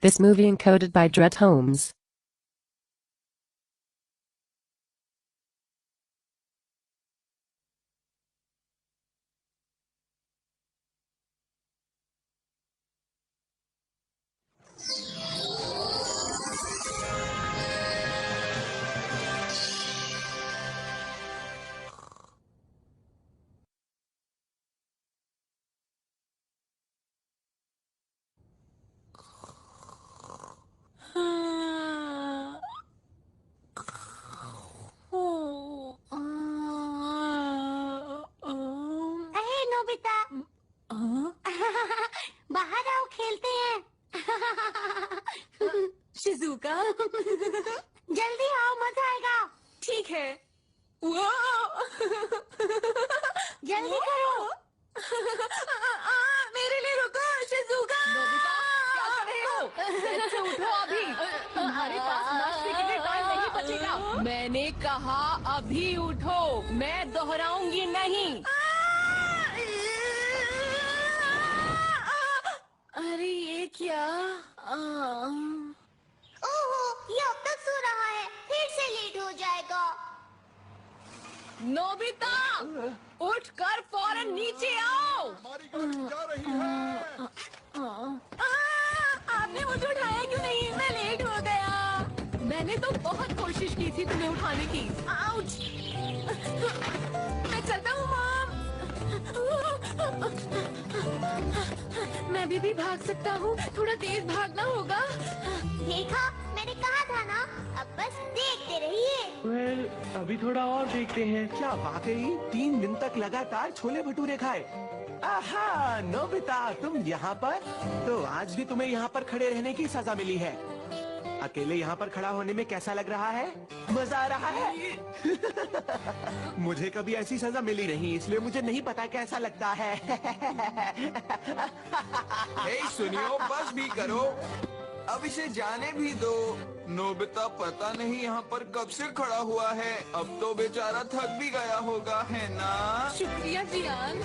This movie encoded by Dret Holmes. अरे Nobita बाहर आओ खेलते हैं। शिजुका जल्दी आओ मजा आएगा। ठीक है। जल्दी करो। मेरे लिए रुको शिजुका। क्या कर रहे हो? बेड से उठो अभी। तुम्हारे पास नाश्ते के लिए टाइम नहीं बचेगा। मैंने कहा अभी उठो, मैं दोहराऊंगी नहीं। अरे ये क्या? ओहो ये अब तक सो रहा है, फिर से लेट हो जाएगा। नोबिता, उठकर फौरन नीचे आओ। हमारी गाड़ी जा रही है। आपने मुझे उठाया क्यों नहीं? मैं लेट हो गया। मैंने तो बहुत कोशिश की थी तुम्हें उठाने की। आउच! मैं चलता हूँ मॉम। मैं भी भाग सकता हूँ, थोड़ा तेज भागना होगा। देखा मैंने कहा था ना, अब बस देखते रहिए। well, अभी थोड़ा और देखते हैं। क्या वाकई 3 दिन तक लगातार छोले भटूरे खाए? आहा, नोबिता तुम यहाँ पर? तो आज भी तुम्हें यहाँ पर खड़े रहने की सजा मिली है। अकेले यहाँ पर खड़ा होने में कैसा लग रहा है? मजा आ रहा है? मुझे कभी ऐसी सजा मिली नहीं, इसलिए मुझे नहीं पता कैसा लगता है। सुनियो, बस भी करो, अब इसे जाने भी दो। नोबिता पता नहीं यहाँ पर कब से खड़ा हुआ है, अब तो बेचारा थक भी गया होगा, है ना? शुक्रिया जियान।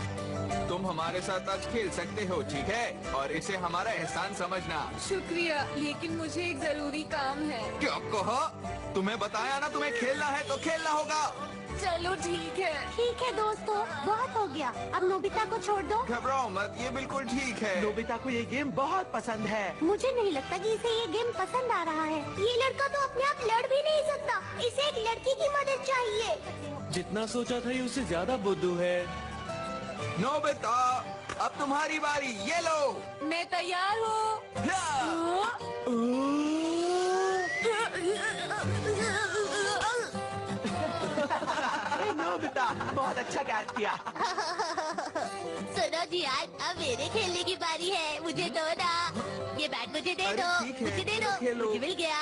तुम हमारे साथ आज खेल सकते हो, ठीक है? और इसे हमारा एहसान समझना। शुक्रिया, लेकिन मुझे एक जरूरी काम है। क्या कहा? तुम्हें बताया ना, तुम्हें खेलना है तो खेलना होगा। चलो ठीक है। ठीक है दोस्तों, बहुत हो गया, अब नोबिता को छोड़ दो। घबराओ मत, ये बिल्कुल ठीक है। नोबिता को ये गेम बहुत पसंद है। मुझे नहीं लगता कि इसे ये गेम पसंद आ रहा है। ये लड़का तो अपने आप लड़ भी नहीं सकता, इसे एक लड़की की मदद चाहिए। जितना सोचा था ये उससे ज्यादा बुद्धू है। नोबिता, अब तुम्हारी बारी, ये लो। मैं तैयार हूँ। नोबिता बहुत अच्छा कैच किया। सुनो जी, आज अब मेरे खेलने की बारी है, मुझे दो ना। ये बैट मुझे दे अरे दो, ठीक है, मुझे दे दो, खेलो। मुझे मिल गया।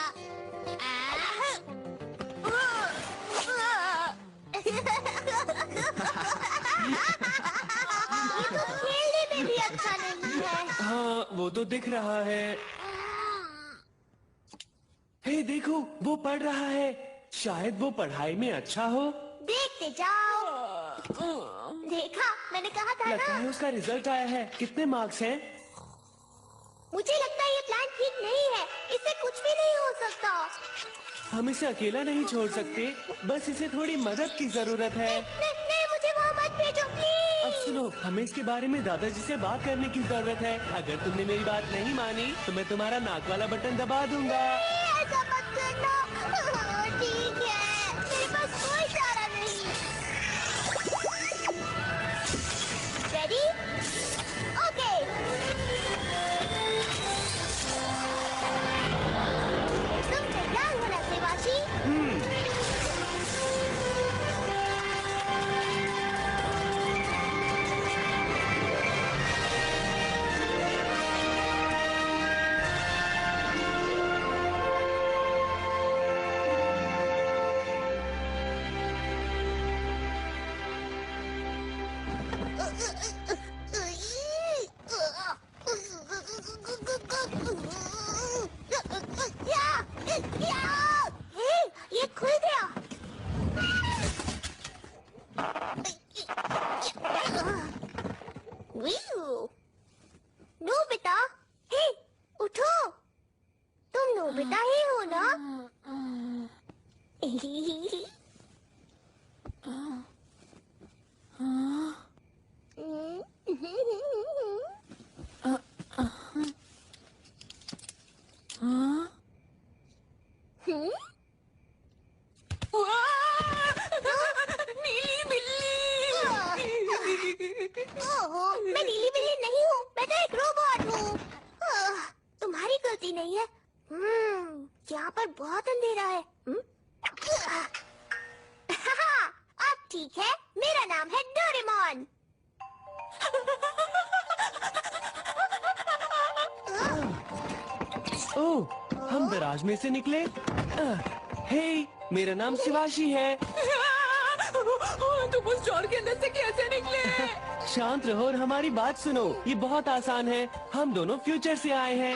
ये तो खेलने में भी अच्छा नहीं है। हाँ, वो तो दिख रहा है। हे देखो, वो पढ़ रहा है। शायद वो पढ़ाई में अच्छा हो। देखते जाओ। देखा, मैंने कहा था लगता ना। है उसका रिजल्ट आया है। कितने मार्क्स हैं? मुझे लगता है ये प्लान ठीक नहीं है, इससे कुछ भी नहीं हो सकता। हम इसे अकेला नहीं छोड़ सकते, बस इसे थोड़ी मदद की जरूरत है। नहीं, मुझे वहाँ मत भेजो प्लीज। अब सुनो, हमें इसके बारे में दादाजी से बात करने की जरूरत है। अगर तुमने मेरी बात नहीं मानी तो मैं तुम्हारा नाक वाला बटन दबा दूंगा। ऐसा मत करना। ठीक है, मेरे पास कोई चारा नहीं। रेडी? ओके। तुम तैयार हो ना सेवाशी? नोबिता ही हो ना? नीली बिल्ली। ओहो, मैं नीली बिल्ली नहीं हूँ, मैं तो एक रोबोट हूँ। तुम्हारी गलती नहीं है। यहाँ पर बहुत अंधेरा है। अब ठीक है, मेरा नाम है डोरेमोन। ओह, हम दराज में से निकले। हे, मेरा नाम शिवाशी है। तुम उस चोर के अंदर से कैसे निकले? शांत रहो और हमारी बात सुनो। ये बहुत आसान है। हम दोनों फ्यूचर से आए हैं।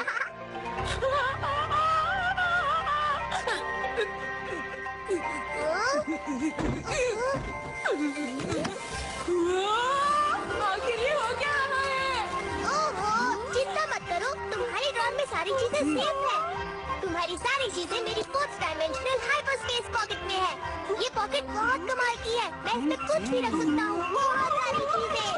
आखिर ये हो क्या रहा है? ओहो, चिंता मत करो, तुम्हारी ड्रॉर में सारी चीजें सेफ है। तुम्हारी सारी चीजें मेरी 4th डायमेंशनल हाइपरस्पेस पॉकेट में है। ये पॉकेट बहुत कमाल की है, मैं इसमें कुछ भी रख सकता हूँ, बहुत सारी चीजें।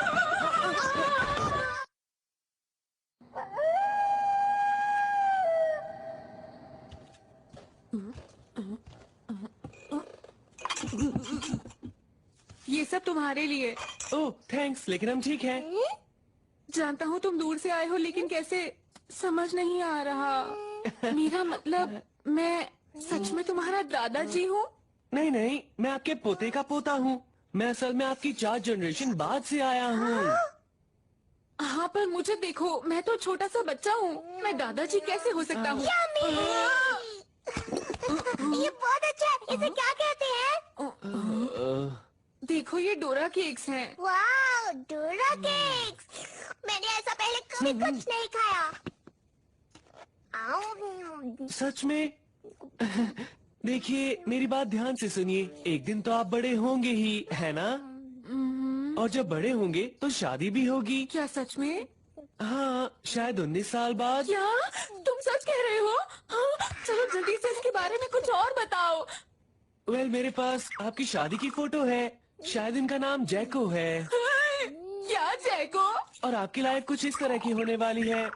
ये सब तुम्हारे लिए। ओह, थैंक्स, लेकिन हम ठीक हैं। जानता हूँ तुम दूर से आए हो, लेकिन कैसे समझ नहीं आ रहा। मेरा मतलब, मैं सच में तुम्हारा दादाजी हूँ? नहीं नहीं, मैं आपके पोते का पोता हूँ। मैं असल में आपकी 4 जनरेशन बाद से आया हूँ। हाँ, पर मुझे देखो, मैं तो छोटा सा बच्चा हूँ। मैं दादाजी कैसे हो सकता हूँ? ये बहुत अच्छा है, इसे क्या कहते हैं? देखो, ये डोरा केक्स हैं। वाह, डोरा केक्स। मैंने ऐसा पहले कभी कुछ नहीं खाया। सच में? देखिए, मेरी बात ध्यान से सुनिए। एक दिन तो आप बड़े होंगे ही, है ना? और जब बड़े होंगे तो शादी भी होगी। क्या सच में? हाँ, शायद 19 साल बाद। क्या तुम सच कह रहे हो? हाँ, चलो जल्दी से इसके बारे में कुछ और बताओ। वेल, मेरे पास आपकी शादी की फोटो है। शायद इनका नाम जैको है। क्या जैको? और आपकी लाइफ कुछ इस तरह की होने वाली है।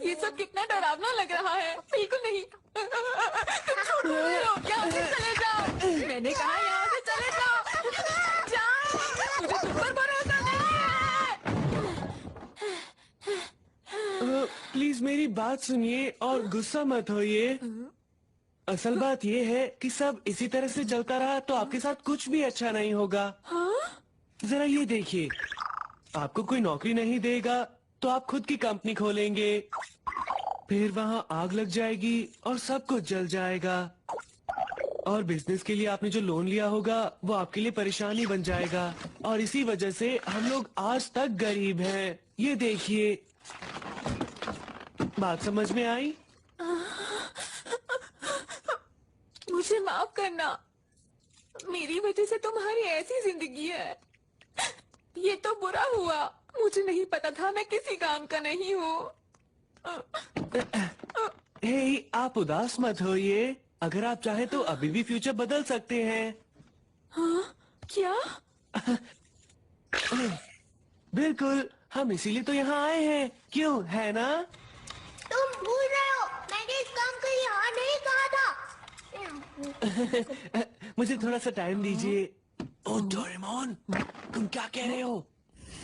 ये सब कितना डरावना लग रहा है। बिल्कुल नहीं। तुम झूठ बोल रहे हो। यहाँ से चले जाओ। मैंने कहा यहाँ से चले जाओ। जाओ। मुझे तुम पर भरोसा नहीं है। प्लीज मेरी बात सुनिए और गुस्सा मत होइए। असल बात ये है कि सब इसी तरह से चलता रहा तो आपके साथ कुछ भी अच्छा नहीं होगा। जरा ये देखिए, आपको कोई नौकरी नहीं देगा तो आप खुद की कंपनी खोलेंगे, फिर वहाँ आग लग जाएगी और सब कुछ जल जाएगा। और बिजनेस के लिए आपने जो लोन लिया होगा वो आपके लिए परेशानी बन जाएगा। और इसी वजह से हम लोग आज तक गरीब हैं। ये देखिए, बात समझ में आई? मुझे माफ करना। मेरी वजह से तुम्हारी ऐसी जिंदगी है। ये तो बुरा हुआ। मुझे नहीं पता था मैं किसी काम का नहीं हूँ। हे, आप उदास मत होइए। अगर आप चाहे तो अभी भी फ्यूचर बदल सकते हैं। हाँ? क्या? बिल्कुल, हम इसीलिए तो यहाँ आए हैं। क्यों, है ना? तुम भूल रहे हो, मैंने इस काम के लिए हाँ नहीं कहा था। मुझे थोड़ा सा टाइम दीजिए। ओह डोरेमोन, तुम क्या कह रहे हो?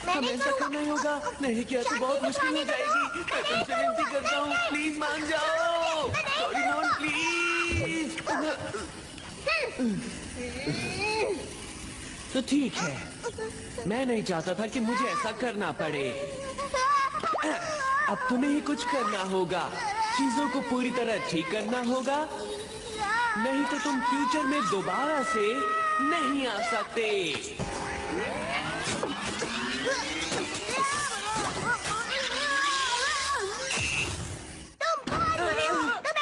हमें ऐसा करना ही होगा, नहीं किया तो बहुत मुश्किल हो जाएगी। मैं तुमसे विनती करता हूँ, प्लीज मान जाओ। Doraemon please. तो ठीक है, मैं नहीं चाहता था कि मुझे ऐसा करना पड़े। अब तुम्हें ही कुछ करना होगा। चीजों को पूरी तरह ठीक करना होगा, नहीं तो तुम फ्यूचर में दोबारा से नहीं आ सकते।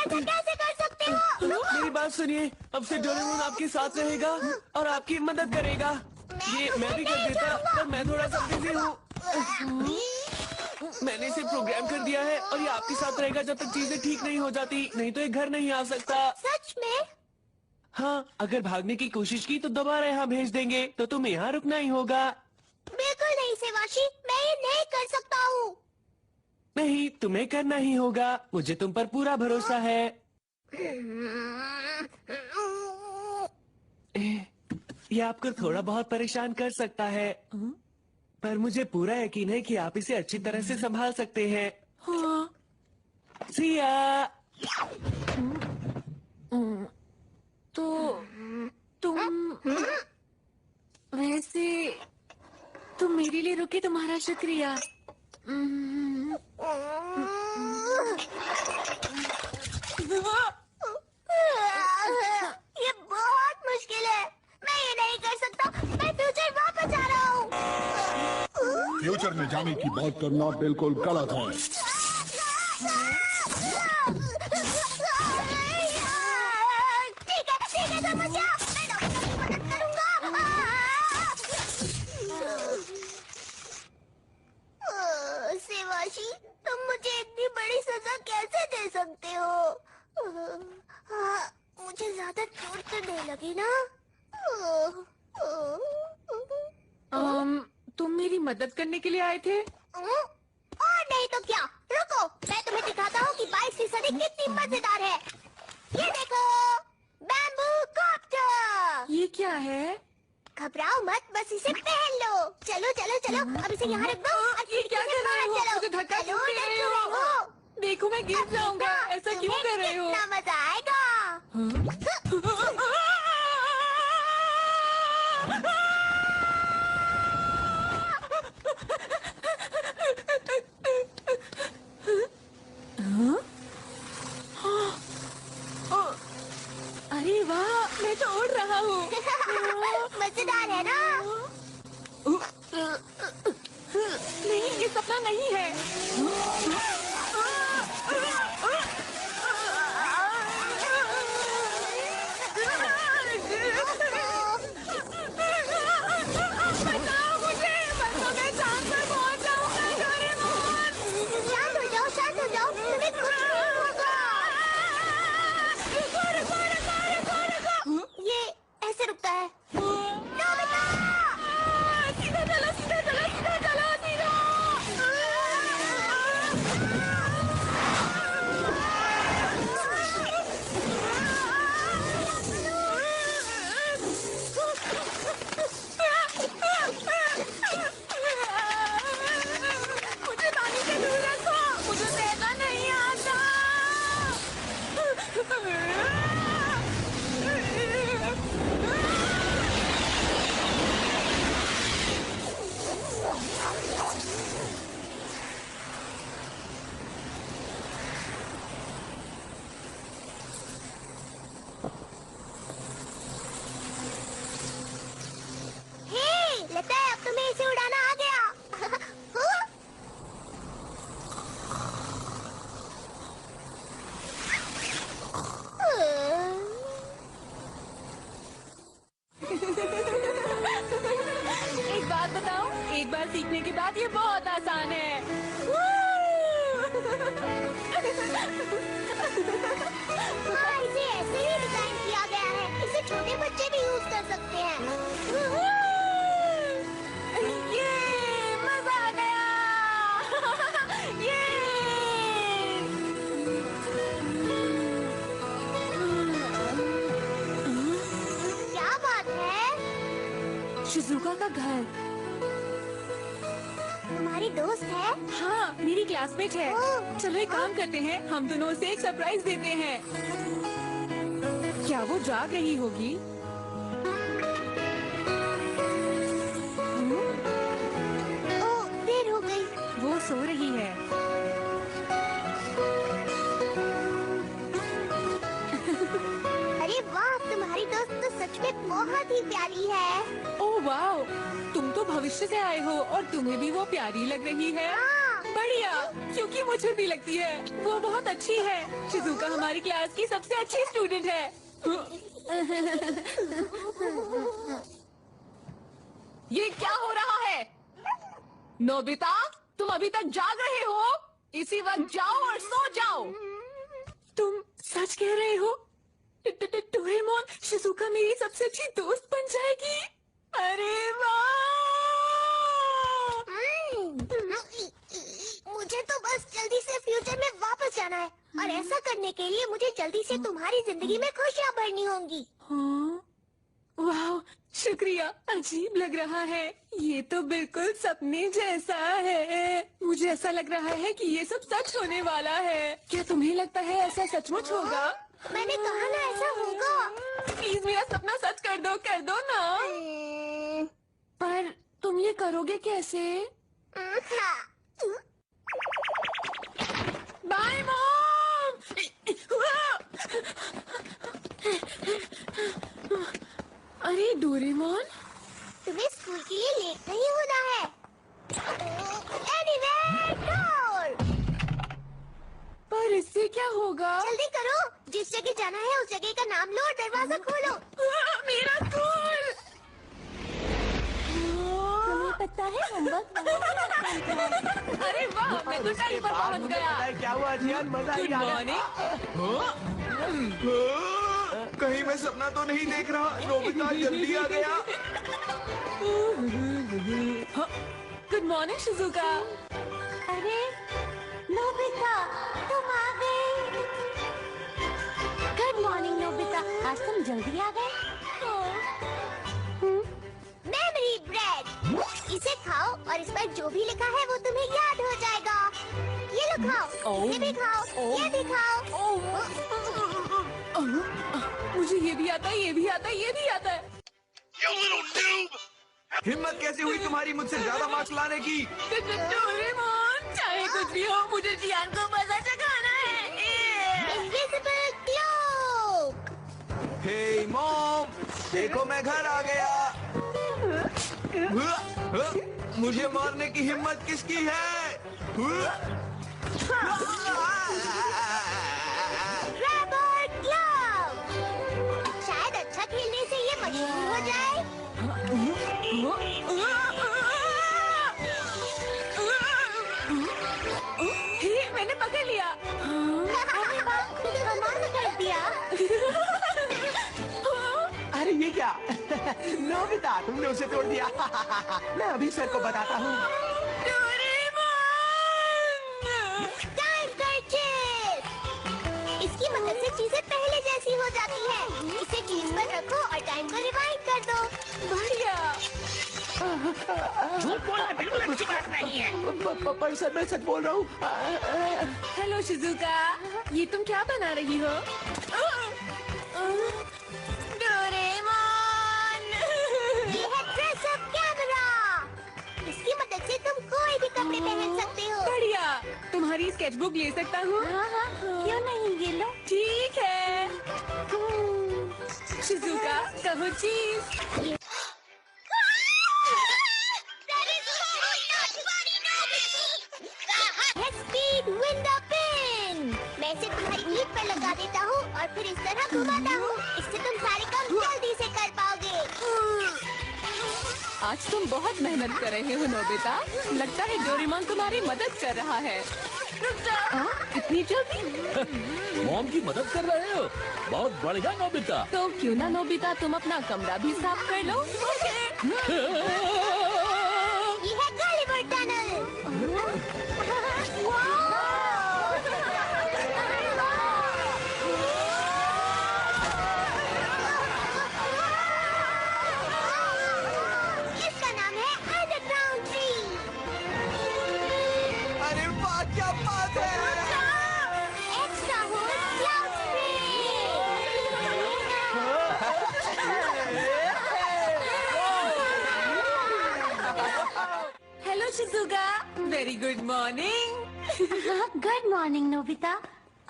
तुम कैसे कर सकते हो? मेरी बात सुनिए, अब से डोरेमोन आपके साथ रहेगा और आपकी मदद करेगा। ये मैं भी कर देता, पर मैं थोड़ा सा बिजी हूँ। मैंने इसे प्रोग्राम कर दिया है और ये आपके साथ रहेगा जब तक चीजें ठीक नहीं हो जाती, नहीं तो ये घर नहीं आ सकता। सच में? हाँ, अगर भागने की कोशिश की तो दोबारा यहाँ भेज देंगे, तो तुम्हें यहाँ रुकना ही होगा। बिल्कुल नहीं सेवाशी, मैं ये नहीं कर सकता हूँ। नहीं, तुम्हें करना ही होगा, मुझे तुम पर पूरा भरोसा है। ये आपको थोड़ा बहुत परेशान कर सकता है, पर मुझे पूरा यकीन है कि आप इसे अच्छी तरह से संभाल सकते हैं। हाँ। सिया, तो तुम वैसे तुम मेरे लिए रुके, तुम्हारा शुक्रिया। ये बहुत मुश्किल है, मैं ये नहीं कर सकता। मैं फ्यूचर वापस आ रहा हूँ। फ्यूचर में जाने की बात करना बिल्कुल गलत है। ठीक है समझा, मैं डॉक्टर की मदद करूंगा। सेवाशी, तुम मुझे इतनी बड़ी सजा कैसे दे सकते हो? मुझे ज्यादा चोट तो नहीं लगी ना? तुम मेरी मदद करने के लिए आए थे? और नहीं तो क्या। रुको, मैं तुम्हें दिखाता हूँ कि 22वीं सदी कितनी मजेदार है। ये देखो, बैम्बू कॉप्टर। ये क्या है? घबराओ मत, बस इसे पहन लो। चलो चलो चलो, अब इसे यहाँ रख दो और ये खिड़की क्या से कर रहे बाहर हो? चलो। मुझे धक्का क्यों चलो, दे रहे डर क्यों हो? देखो मैं गिर जाऊंगा, ऐसा क्यों तुम्हें कर रहे हो? कितना मजा आएगा। अरे वाह, मैं तो उड़ रहा हूँ। मजेदार है ना? नहीं, ये सपना नहीं है। बचाओ मुझे, बस मैं चांद पर पहुंच जाऊंगा। डोरेमोन! शांत हो जाओ, तुम्हें कुछ नहीं होगा। ये ऐसे रुकता है। नोबिता! सीधा चलो, सीधा चलो, सीधा चलो, सीधा! मुझे पानी से दूर रखो, मुझे तैरना नहीं आता। हे, लगता है अब तुम्हें इसे उड़ाना आ गया। एक बात बताऊं, एक बार सीखने के बाद ये बहुत आसान है। हाँ, इसे ऐसे ही डिजाइन किया गया है। इसे छोटे बच्चे भी यूज कर सकते हैं। ये मजा आ गया। ये क्या बात है? शिजुका का घर। तुम्हारी दोस्त है? हाँ, मेरी क्लासमेट है। ओह। चलो एक काम करते हैं, हम दोनों उसे एक सरप्राइज देते हैं। क्या वो जाग रही होगी? ओह, देर हो गई। वो सो रही है। अरे वाह, तुम्हारी दोस्त तो सच में बहुत ही प्यारी है। ओह वाओ, तुम तो भविष्य से आए हो और तुम्हें भी वो प्यारी लग रही है। हाँ। बढ़िया, क्योंकि मुझे भी लगती है वो बहुत अच्छी है। शिजुका हमारी क्लास की सबसे अच्छी स्टूडेंट है। ये क्या हो रहा है? नोबिता, तुम अभी तक जाग रहे हो? इसी वक्त जाओ और सो जाओ। तुम सच कह रहे हो? डोरेमोन शिजुका मेरी सबसे अच्छी दोस्त बन जाएगी। अरे वाह! मुझे तो बस जल्दी से फ्यूचर में वापस जाना है और ऐसा करने के लिए मुझे जल्दी से तुम्हारी जिंदगी में खुशियाँ भरनी होंगी। हाँ? वाह, शुक्रिया। अजीब लग रहा है। ये तो बिल्कुल सपने जैसा है। मुझे ऐसा लग रहा है कि ये सब सच होने वाला है। क्या तुम्हें लगता है ऐसा सचमुच होगा? मैंने कहा ना ऐसा होगा। प्लीज मेरा सपना सच कर दो ना। पर तुम ये करोगे कैसे? Bye mom. अरे डोरेमोन, तुम्हें स्कूल के लिए लेट नहीं होना है। Anyway, door. पर इससे क्या होगा? जल्दी करो, जिस जगह जाना है उस जगह का नाम लो और दरवाजा खोलो। मेरा स्कूल। तुम्हें पता है होमवर्क अरे वाह, मैं तो टाइम पर पहुंच गया। पता है क्या हुआ जियान? मजा ही गुड आ गया। मॉर्निंग। कहीं मैं सपना तो नहीं देख रहा? नोबिता जल्दी आ गया। Good morning Shizuka. अरे नोबिता, तुम आ गए। गुड मॉर्निंग नोबिता, आज तुम जल्दी आ गए। मेमोरी ब्रेड, इसे खाओ और इस पर जो भी लिखा है वो तुम्हें याद हो जाएगा। ये लो खाओ, इसे भी खाओ, ये भी खाओ। मुझे ये भी आता है, ये भी आता है, ये भी आता है। हिम्मत कैसे हुई तुम्हारी मुझसे ज्यादा मार्क्स लाने की? डोरेमोन, चाहे कुछ भी हो, मुझे जियान को मजा चखाना है। Invisible cloak. हे मॉम, देखो मैं घर आ गया। मुझे मारने की हिम्मत किसकी है? Rubber glove. शायद अच्छा खेलने से ये मशहूर हो जाए। हे, मैंने पकड़ लिया। कमाल कर दिया। अरे ये क्या? नोबिता, तुमने उसे तोड़ दिया। मैं अभी सर को बताता हूँ। टाइम कर्चिस। इसकी मदद से चीजें पहले जैसी हो जाती हैं। इसे चीज पर रखो और टाइम को रिवाइंड कर दो। बढ़िया। पर सर मैं सच बोल रहा हूँ। हेलो शिजुका, ये तुम क्या बना रही हो? डोरेमोन, ये है ड्रेस अप कैमरा। इसकी मदद से तुम कोई भी कपड़े पहन सकते हो। बढ़िया। तुम्हारी स्केचबुक ले सकता हूँ? हाँ, क्यों नहीं, ये लो। ठीक है। शिजुका, कहो चीज। Speed window pin. मैं इसे तुम्हारी क्लिप पर लगा देता हूँ और फिर इस तरह घुमाता हूँ। इससे तुम सारे काम जल्दी से कर पाओगे। आज तुम बहुत मेहनत कर रहे हो नोबिता। लगता है डोरेमोन तुम्हारी मदद कर रहा है। रुक जाओ। इतनी जल्दी? मॉम की मदद कर रहे हो? बहुत बढ़िया नोबिता। तो क्यों ना नोबिता तुम अपना कमरा भी साफ कर लो। ये है गॉलीवुड टनल। इसका नाम है अंडरग्राउंड ट्री। अरे वाह, क्या बात है! Extra hood cloud hello Shizuka, very good morning. Good morning Nobita.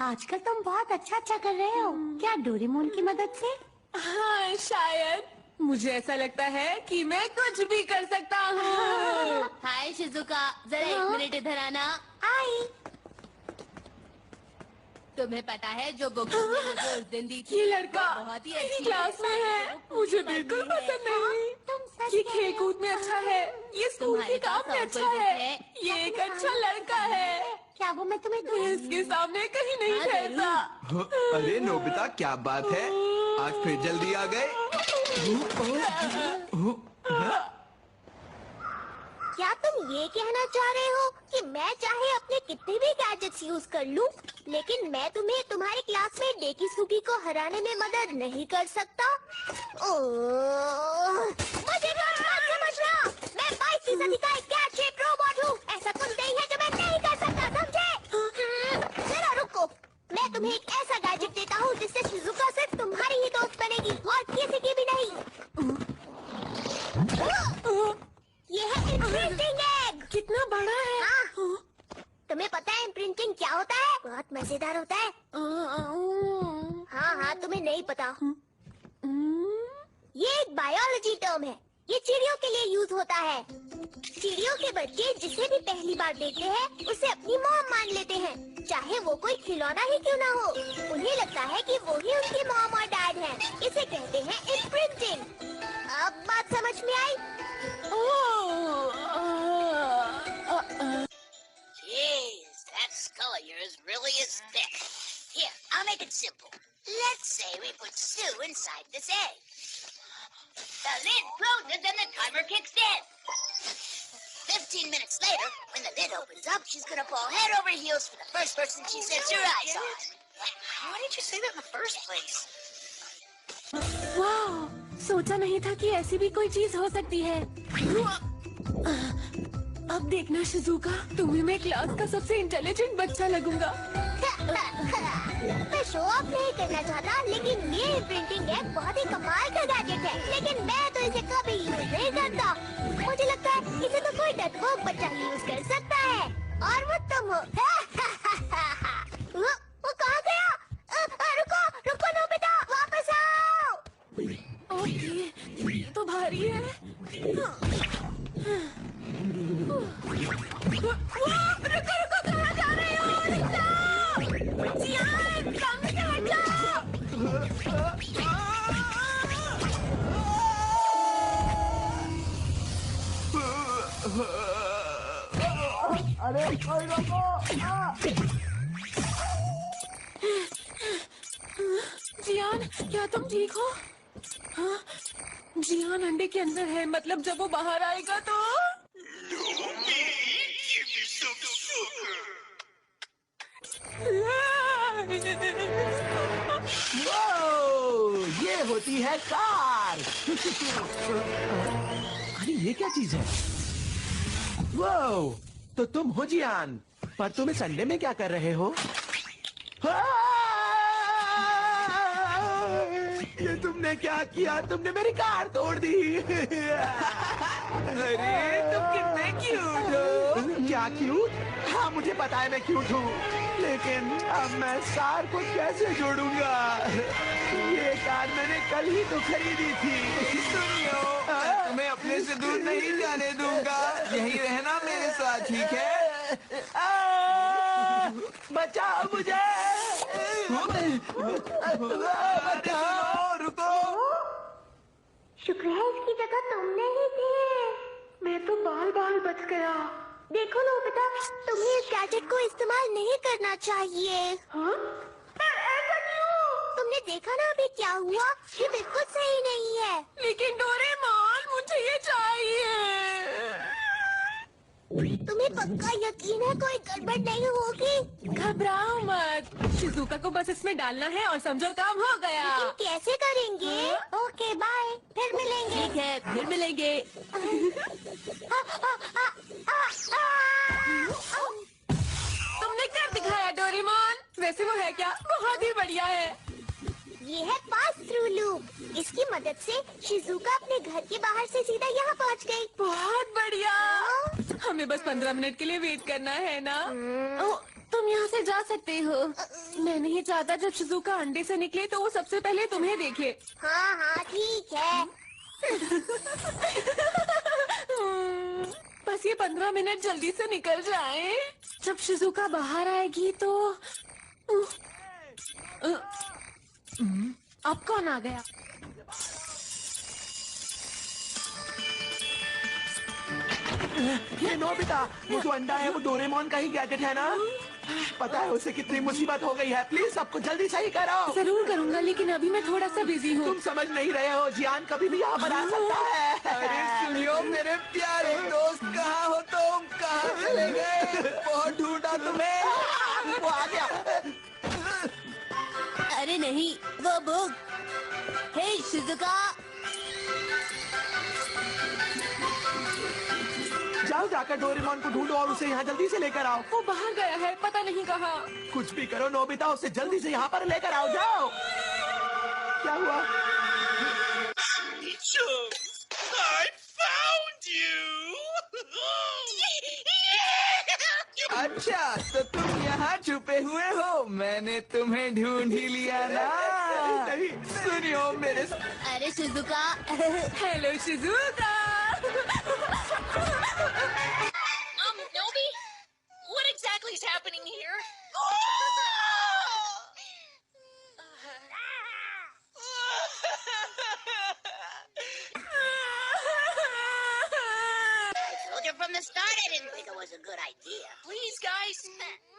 आजकल तुम बहुत अच्छा कर रहे हो। क्या डोरेमोन की मदद से? हाँ, शायद। मुझे ऐसा लगता है कि मैं कुछ भी कर सकता हूँ। हाय शिजुका, जरा एक मिनट इधर आना। आई। तुम्हें पता है जो बुक मुझे उस दिन दी थी? ये लड़का बहुत ही मेरी अच्छी क्लास में है। मुझे बिल्कुल पसंद नहीं। तुम ये खेल कूद में अच्छा है, ये स्कूल के काम में अच्छा है, ये एक अच्छा लड़का है। क्या वो मैं तुम्हें तो इसके सामने कहीं नहीं ठहरता। अरे नोबिता क्या बात है, आज फिर जल्दी आ गए। क्या तुम ये कहना चाह रहे हो कि मैं चाहे अपने कितने भी गैजेट्स यूज कर लूं, लेकिन मैं तुम्हें तुम्हारी क्लासमेट डेकिसुगी को हराने में मदद नहीं कर सकता? ओह, मुझे मत समझना, मैं 22% का एक गैजेट रोबोट हूँ। ऐसा कुछ नहीं है जो मैं नहीं कर सकता, समझे? जरा रुको, मैं तुम्हें एक ऐसा गैजेट देता हूँ जिससे शिजुका सिर्फ तुम्हारी ही दोस्त बनेगी और किसी की भी नहीं। ये है इम्प्रिंटिंग एग। कितना बड़ा है? हाँ। तुम्हें पता है इम्प्रिंटिंग क्या होता है? बहुत मजेदार होता है। हाँ हाँ, तुम्हें नहीं पता। ये एक बायोलॉजी टर्म है, ये चिड़ियों के लिए यूज होता है। चिड़ियों के बच्चे जिसे भी पहली बार देखते हैं उसे अपनी मॉम मान लेते हैं, चाहे वो कोई खिलौना ही क्यों ना हो। उन्हें लगता है कि वो ही उनकी मॉम और डैड हैं। इसे कहते हैं इम्प्रिंटिंग। अब बात समझ में आई? Jeez, that skull of yours really is thick. Here, I'll make it simple. Let's say we put Sue inside this egg. The lid closes and the timer kicks in. 15 minutes later, when the lid opens up, she's gonna fall head over heels for the first person she sets her eyes on. Why did you say that in the first place? वाह, सोचा नहीं था कि ऐसी भी कोई चीज हो सकती है। अब देखना शिजुका, तुम्हें मैं क्लास का सबसे इंटेलिजेंट बच्चा लगूंगा। मैं शो ऑफ नहीं करना चाहता, लेकिन ये प्रिंटिंग एग बहुत ही कमाल का गैजेट है। लेकिन मैं तो इसे कभी यूज नहीं करता। मुझे लगता है इसे तो कोई डरपोक बच्चा यूज कर सकता है, और वो तुम हो। वो कहाँ गया? रुको रुको नोबिता, वापस आओ। ओके, ये तो भारी है। रुको रुको, कहाँ जा रहे हो? जियान, सामने से हट जाओ। जियान, क्या तुम ठीक हो? हाँ, जियान अंडे के अंदर है, मतलब जब वो बाहर आएगा तो वो ये होती है कार। अरे ये क्या चीज है? वो तो तुम हो जियान, पर तुम इस अंडे में क्या कर रहे हो? ये तुमने क्या किया? तुमने मेरी कार तोड़ दी। अरे तुम कितने क्यूट हो। क्या क्यूट? हाँ मुझे पता है मैं क्यूट हूँ, लेकिन अब मैं सार को कैसे जोड़ूंगा? ये कार मैंने कल ही तो खरीदी थी। सुनियो, मैं तुम्हें अपने से दूर नहीं जाने दूंगा। यही रहना मेरे साथ, ठीक है? बचाओ मुझे! बचाओ, रुको। शुक्र है इसकी जगह तुमने ही थी। मैं तो बाल बाल बच गया। देखो नोबिता, तुम्हें इस गैजेट को इस्तेमाल नहीं करना चाहिए। हाँ? पर ऐसा क्यों? तुमने देखा ना अभी क्या हुआ? ये बिल्कुल सही नहीं है। लेकिन डोरेमोन, मुझे ये चाहिए। तुम्हें पक्का यकीन है कोई गड़बड़ नहीं होगी? घबराओ मत, शिजुका को बस इसमें डालना है और समझो काम हो गया। लेकिन कैसे करेंगे? ओके बाय, फिर मिलेंगे। ठीक है, फिर मिलेंगे। तुमने कर दिखाया डोरेमोन। वैसे वो है क्या? बहुत ही बढ़िया है। ये है पास थ्रू लूप। इसकी मदद से शिजुका अपने घर के बाहर से सीधा यहाँ पहुँच गई। बहुत बढ़िया। हमें बस 15 मिनट के लिए वेट करना है ना? ओ, तुम यहाँ से जा सकते हो। मैं नहीं चाहता जब शिजुका अंडे से निकले तो वो सबसे पहले तुम्हें देखे। हाँ हाँ ठीक है। बस ये 15 मिनट जल्दी से निकल जाएं। जब शिजुका बाहर आएगी तो अब कौन आ गया? ये नोबिता, वो जो अंडा है वो डोरेमोन का ही गैजेट है ना? पता है उसे कितनी मुसीबत हो गई है। प्लीज सबको जल्दी सही करो। जरूर करूंगा, लेकिन अभी मैं थोड़ा सा बिजी हूँ। तुम समझ नहीं रहे हो, जियान कभी भी यहाँ पर आ सकता है। अरे सुनियो मेरे प्यारे दोस्त, कहाँ हो तुम? कहाँ चले गए? बहुत ढूंढा तुम्हें। वो आ गया। अरे नहीं, वो बुक। हे शिजुका, जाओ जाकर डोरेमोन को ढूंढो और उसे यहाँ जल्दी से लेकर आओ। वो बाहर गया है, पता नहीं कहाँ। कुछ भी करो नोबिता, उसे जल्दी से यहाँ पर लेकर आओ। जाओ। क्या हुआ? I found you! अच्छा, तो तुम यहाँ छुपे हुए हो। मैंने तुम्हें ढूंढ ही लिया ना। नहीं। सुनियो मेरे अरे Shizuka. Hello Shizuka. Nobi? What exactly is happening here? I told you from the start I didn't think it was a good idea. Please, guys,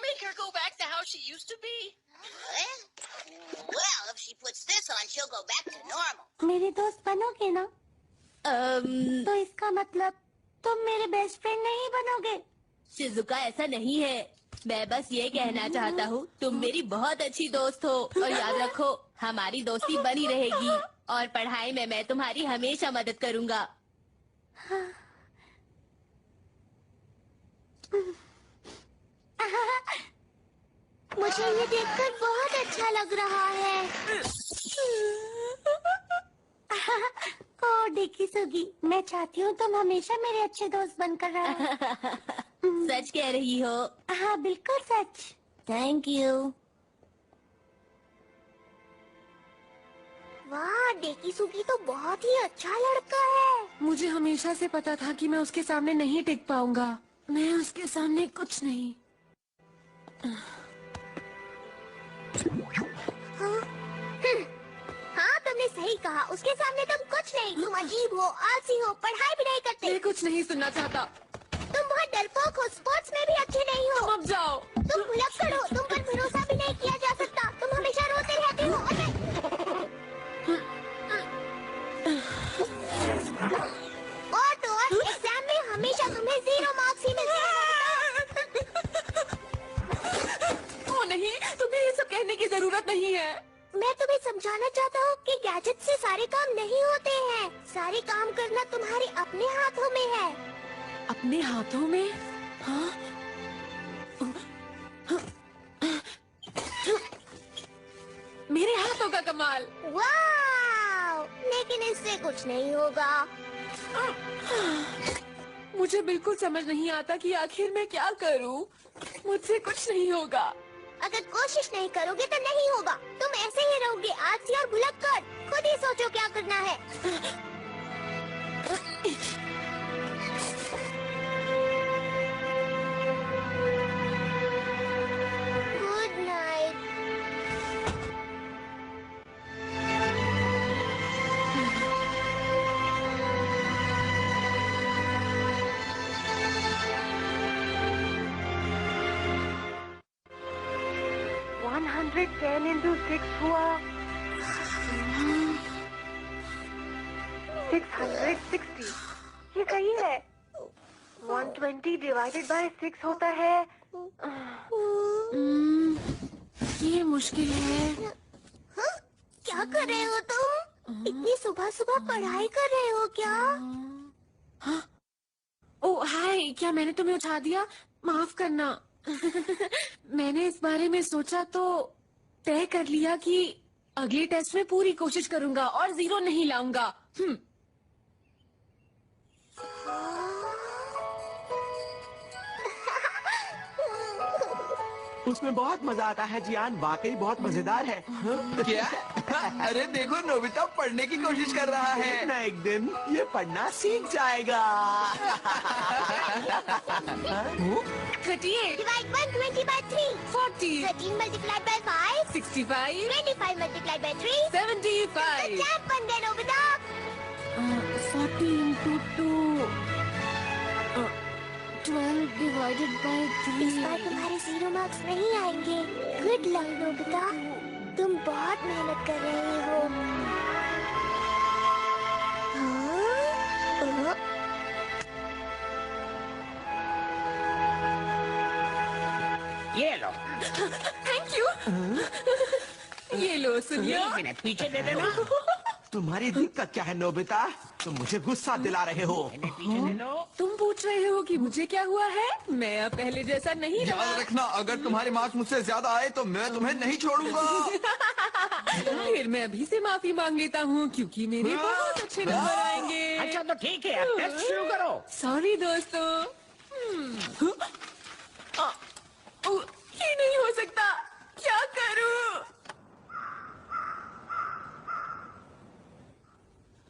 make her go back to how she used to be. Well, if she puts this on, she'll go back to normal. मेरे दोस्त बनोगे ना? तो इसका मतलब तुम मेरे best friend नहीं बनोगे। शिजुका, ऐसा नहीं है। मैं बस ये कहना चाहता हूँ, तुम मेरी बहुत अच्छी दोस्त हो और याद रखो, हमारी दोस्ती बनी रहेगी और पढ़ाई में मैं तुम्हारी हमेशा मदद करूँगा। मुझे ये देखकर बहुत अच्छा लग रहा है। ओ डिकी सुगी, मैं चाहती हूँ तुम हमेशा मेरे अच्छे दोस्त बनकर रहो। सच कह रही हो? हाँ बिल्कुल सच। Thank you. वाह, डेकी सुगी तो बहुत ही अच्छा लड़का है। मुझे हमेशा से पता था कि मैं उसके सामने नहीं टिक पाऊंगा। मैं उसके सामने कुछ नहीं। हाँ तुमने सही कहा, उसके सामने तुम कुछ नहीं। तुम अजीब हो, आलसी हो, पढ़ाई भी नहीं करते। मैं कुछ नहीं सुनना चाहता। तुम बहुत डरपोक हो, स्पोर्ट्स में भी अच्छे नहीं हो। तुम अब जाओ। तुम भुलक्कड़ हो, तुम पर भरोसा भी नहीं किया जा सकता। तुम हमेशा रोते रहते हो। और तो और एग्जाम में हमेशा तुम्हें 0 मार्क्स ही मिलते हैं। ओ नहीं, तुम्हें ये सब कहने की जरूरत नहीं है। मैं तुम्हें समझाना चाहता हूँ कि गैजेट से सारे काम नहीं होते हैं। सारे काम करना तुम्हारे अपने हाथों में है। अपने हाथों में? हाँ? मेरे हाथों का कमाल। वाह! लेकिन इससे कुछ नहीं होगा। मुझे बिल्कुल समझ नहीं आता कि आखिर मैं क्या करूं। मुझसे कुछ नहीं होगा। अगर कोशिश नहीं करोगे तो नहीं होगा। तुम ऐसे ही रहोगे, आलसी और भुलक्कड़। खुद ही सोचो क्या करना है। Good night. $110 into 6 हुआ 660। ये सही है। 120 डिवाइडेड बाय 6 होता है। ये मुश्किल है। हाँ? क्या कर रहे हो तुम? इतनी सुबह सुबह पढ़ाई कर रहे हो क्या? हाँ? ओ हाय, क्या मैंने तुम्हें उठा दिया? माफ करना। मैंने इस बारे में सोचा तो तय कर लिया कि अगले टेस्ट में पूरी कोशिश करूंगा और 0 नहीं लाऊंगा। उसमें बहुत मजा आता है जियान, वाकई बहुत मजेदार है। क्या? अरे देखो, नोबिता पढ़ने की कोशिश कर रहा है। एक ना एक दिन ये पढ़ना सीख जाएगा। 38, Divide 120 by 3. 40, 13 multiplied by 5. 65, 25 multiplied by 3. 75, chap बन गए नोबिता। 40 into 2. 12 डिवाइडेड बाय इस बार 3। तुम्हारे 0 मार्क्स नहीं आएंगे। गुड लक नोबिता, तुम बहुत मेहनत कर रहे हो। हाँ? ये लो। Thank you. ये लो सुनिए। 1 मिनट पीछे दे देना। तुम्हारी दिक्कत क्या है नोबिता? तुम मुझे गुस्सा दिला रहे हो। पीछे दे दो। तुम पूछ रहे हो कि मुझे क्या हुआ है? मैं अब पहले जैसा नहीं रहा। याद रखना, अगर तुम्हारे मार्क्स मुझसे ज्यादा आए तो मैं तुम्हें नहीं छोड़ूंगा। फिर मैं अभी से माफी मांग लेता हूँ क्योंकि मेरे बहुत अच्छे नंबर आएंगे। अच्छा तो ठीक है, अब टेस्ट शुरू करो। सॉरी दोस्तों। ये नहीं हो सकता, क्या करूँ?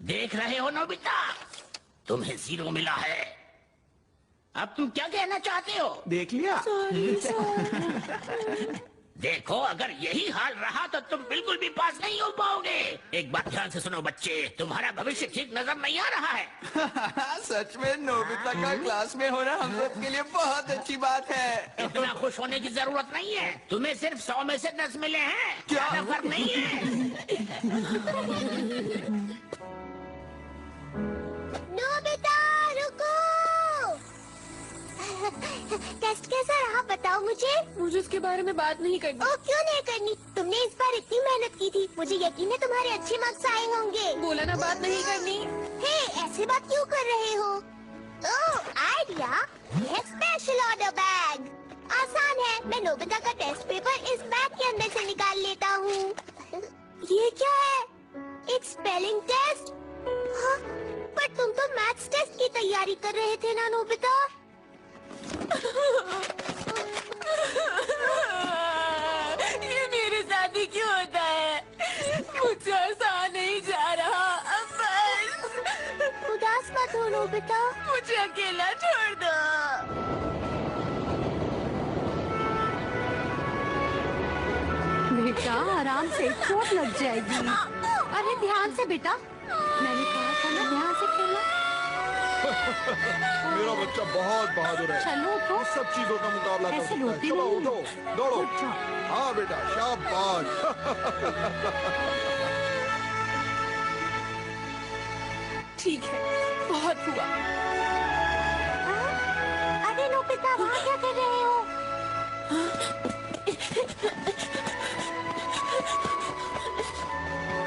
देख रहे हो नोबिता, तुम्हें 0 मिला है। अब तुम क्या कहना चाहते हो? देख लिया? देखो, अगर यही हाल रहा तो तुम बिल्कुल भी पास नहीं हो पाओगे। एक बात ध्यान से सुनो बच्चे, तुम्हारा भविष्य ठीक नजर नहीं आ रहा है। सच में नोबिता का क्लास में होना हम सब के लिए बहुत अच्छी बात है। इतना खुश होने की जरूरत नहीं है। तुम्हें सिर्फ 100 में से 10 मिले हैं। क्या? ज्यादा फर्क नहीं है। नोबिता रुको। टेस्ट कैसा रहा बताओ मुझे। मुझे उसके बारे में बात नहीं करनी। ओ क्यों नहीं करनी? तुमने इस बार इतनी मेहनत की थी, मुझे यकीन है तुम्हारे अच्छे मार्क्स आए होंगे। बोला ना बात नहीं करनी। हे, ऐसे बात क्यों कर रहे हो? ओह आइडिया, ये स्पेशल ऑर्डर बैग। आसान है, मैं नोबिता का टेस्ट पेपर इस बैग के अंदर से निकाल लेता हूँ। ये क्या है? एक स्पेलिंग टेस्ट? हाँ, पर तुम तो मैथ्स टेस्ट की तैयारी कर रहे थे ना नोबिता? ये मेरे साथ ही क्यों होता है? मुझसे आसान नहीं जा रहा। अब बस उदास मत हो नोबिता। मुझे अकेला छोड़ दो। बेटा आराम से, चोट लग जाएगी। अरे ध्यान से बेटा, मैंने कहा था ना ध्यान से खेलना। मेरा बच्चा बहुत बहादुर है। चलो उठो। इस सब चीजों का मुकाबला कर ऐसे सकता है। रोते चलो नहीं। उठो, दौड़ो। उठ जाओ। हाँ बेटा, शाबाश। ठीक है, बहुत हुआ। अरे नोबिता, वहाँ क्या कर रहे हो?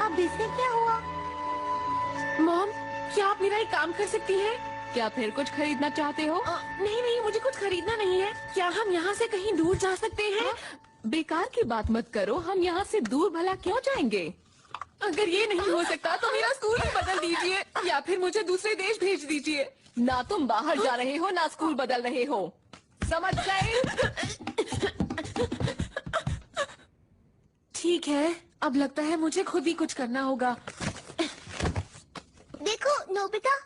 अब इससे क्या हुआ? मॉम, क्या आप मेरा एक काम कर सकती हैं? क्या फिर कुछ खरीदना चाहते हो? नहीं नहीं, मुझे कुछ खरीदना नहीं है। क्या हम यहाँ से कहीं दूर जा सकते हैं? बेकार की बात मत करो, हम यहाँ से दूर भला क्यों जाएंगे? अगर ये नहीं हो सकता तो मेरा स्कूल ही बदल दीजिए या फिर मुझे दूसरे देश भेज दीजिए। ना तुम बाहर जा रहे हो ना स्कूल बदल रहे हो, समझ गए? ठीक है, अब लगता है मुझे खुद ही कुछ करना होगा। देखो नोबिता,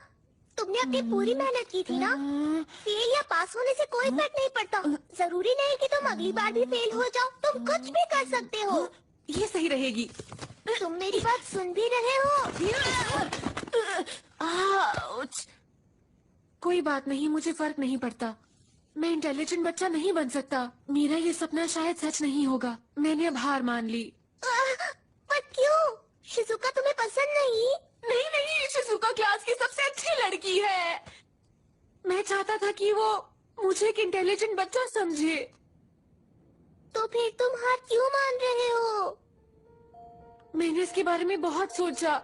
तुमने अपनी पूरी मेहनत की थी ना। फेल या पास होने से कोई फर्क नहीं पड़ता। जरूरी नहीं कि तुम अगली बार भी फेल हो जाओ, तुम कुछ भी कर सकते हो। ये सही रहेगी। तुम मेरी बात सुन भी रहे हो? आउच। कोई बात नहीं, मुझे फर्क नहीं पड़ता। मैं इंटेलिजेंट बच्चा नहीं बन सकता। मेरा ये सपना शायद सच नहीं होगा। मैंने अब हार मान ली। पर क्यों? शिजुका तुम्हें पसंद नहीं? नहीं नहीं, शिजुका क्लास की सबसे अच्छी लड़की है। मैं चाहता था कि वो मुझे एक इंटेलिजेंट बच्चा समझे। तो फिर तुम हार क्यों मान रहे हो? मैंने इसके बारे में बहुत सोचा।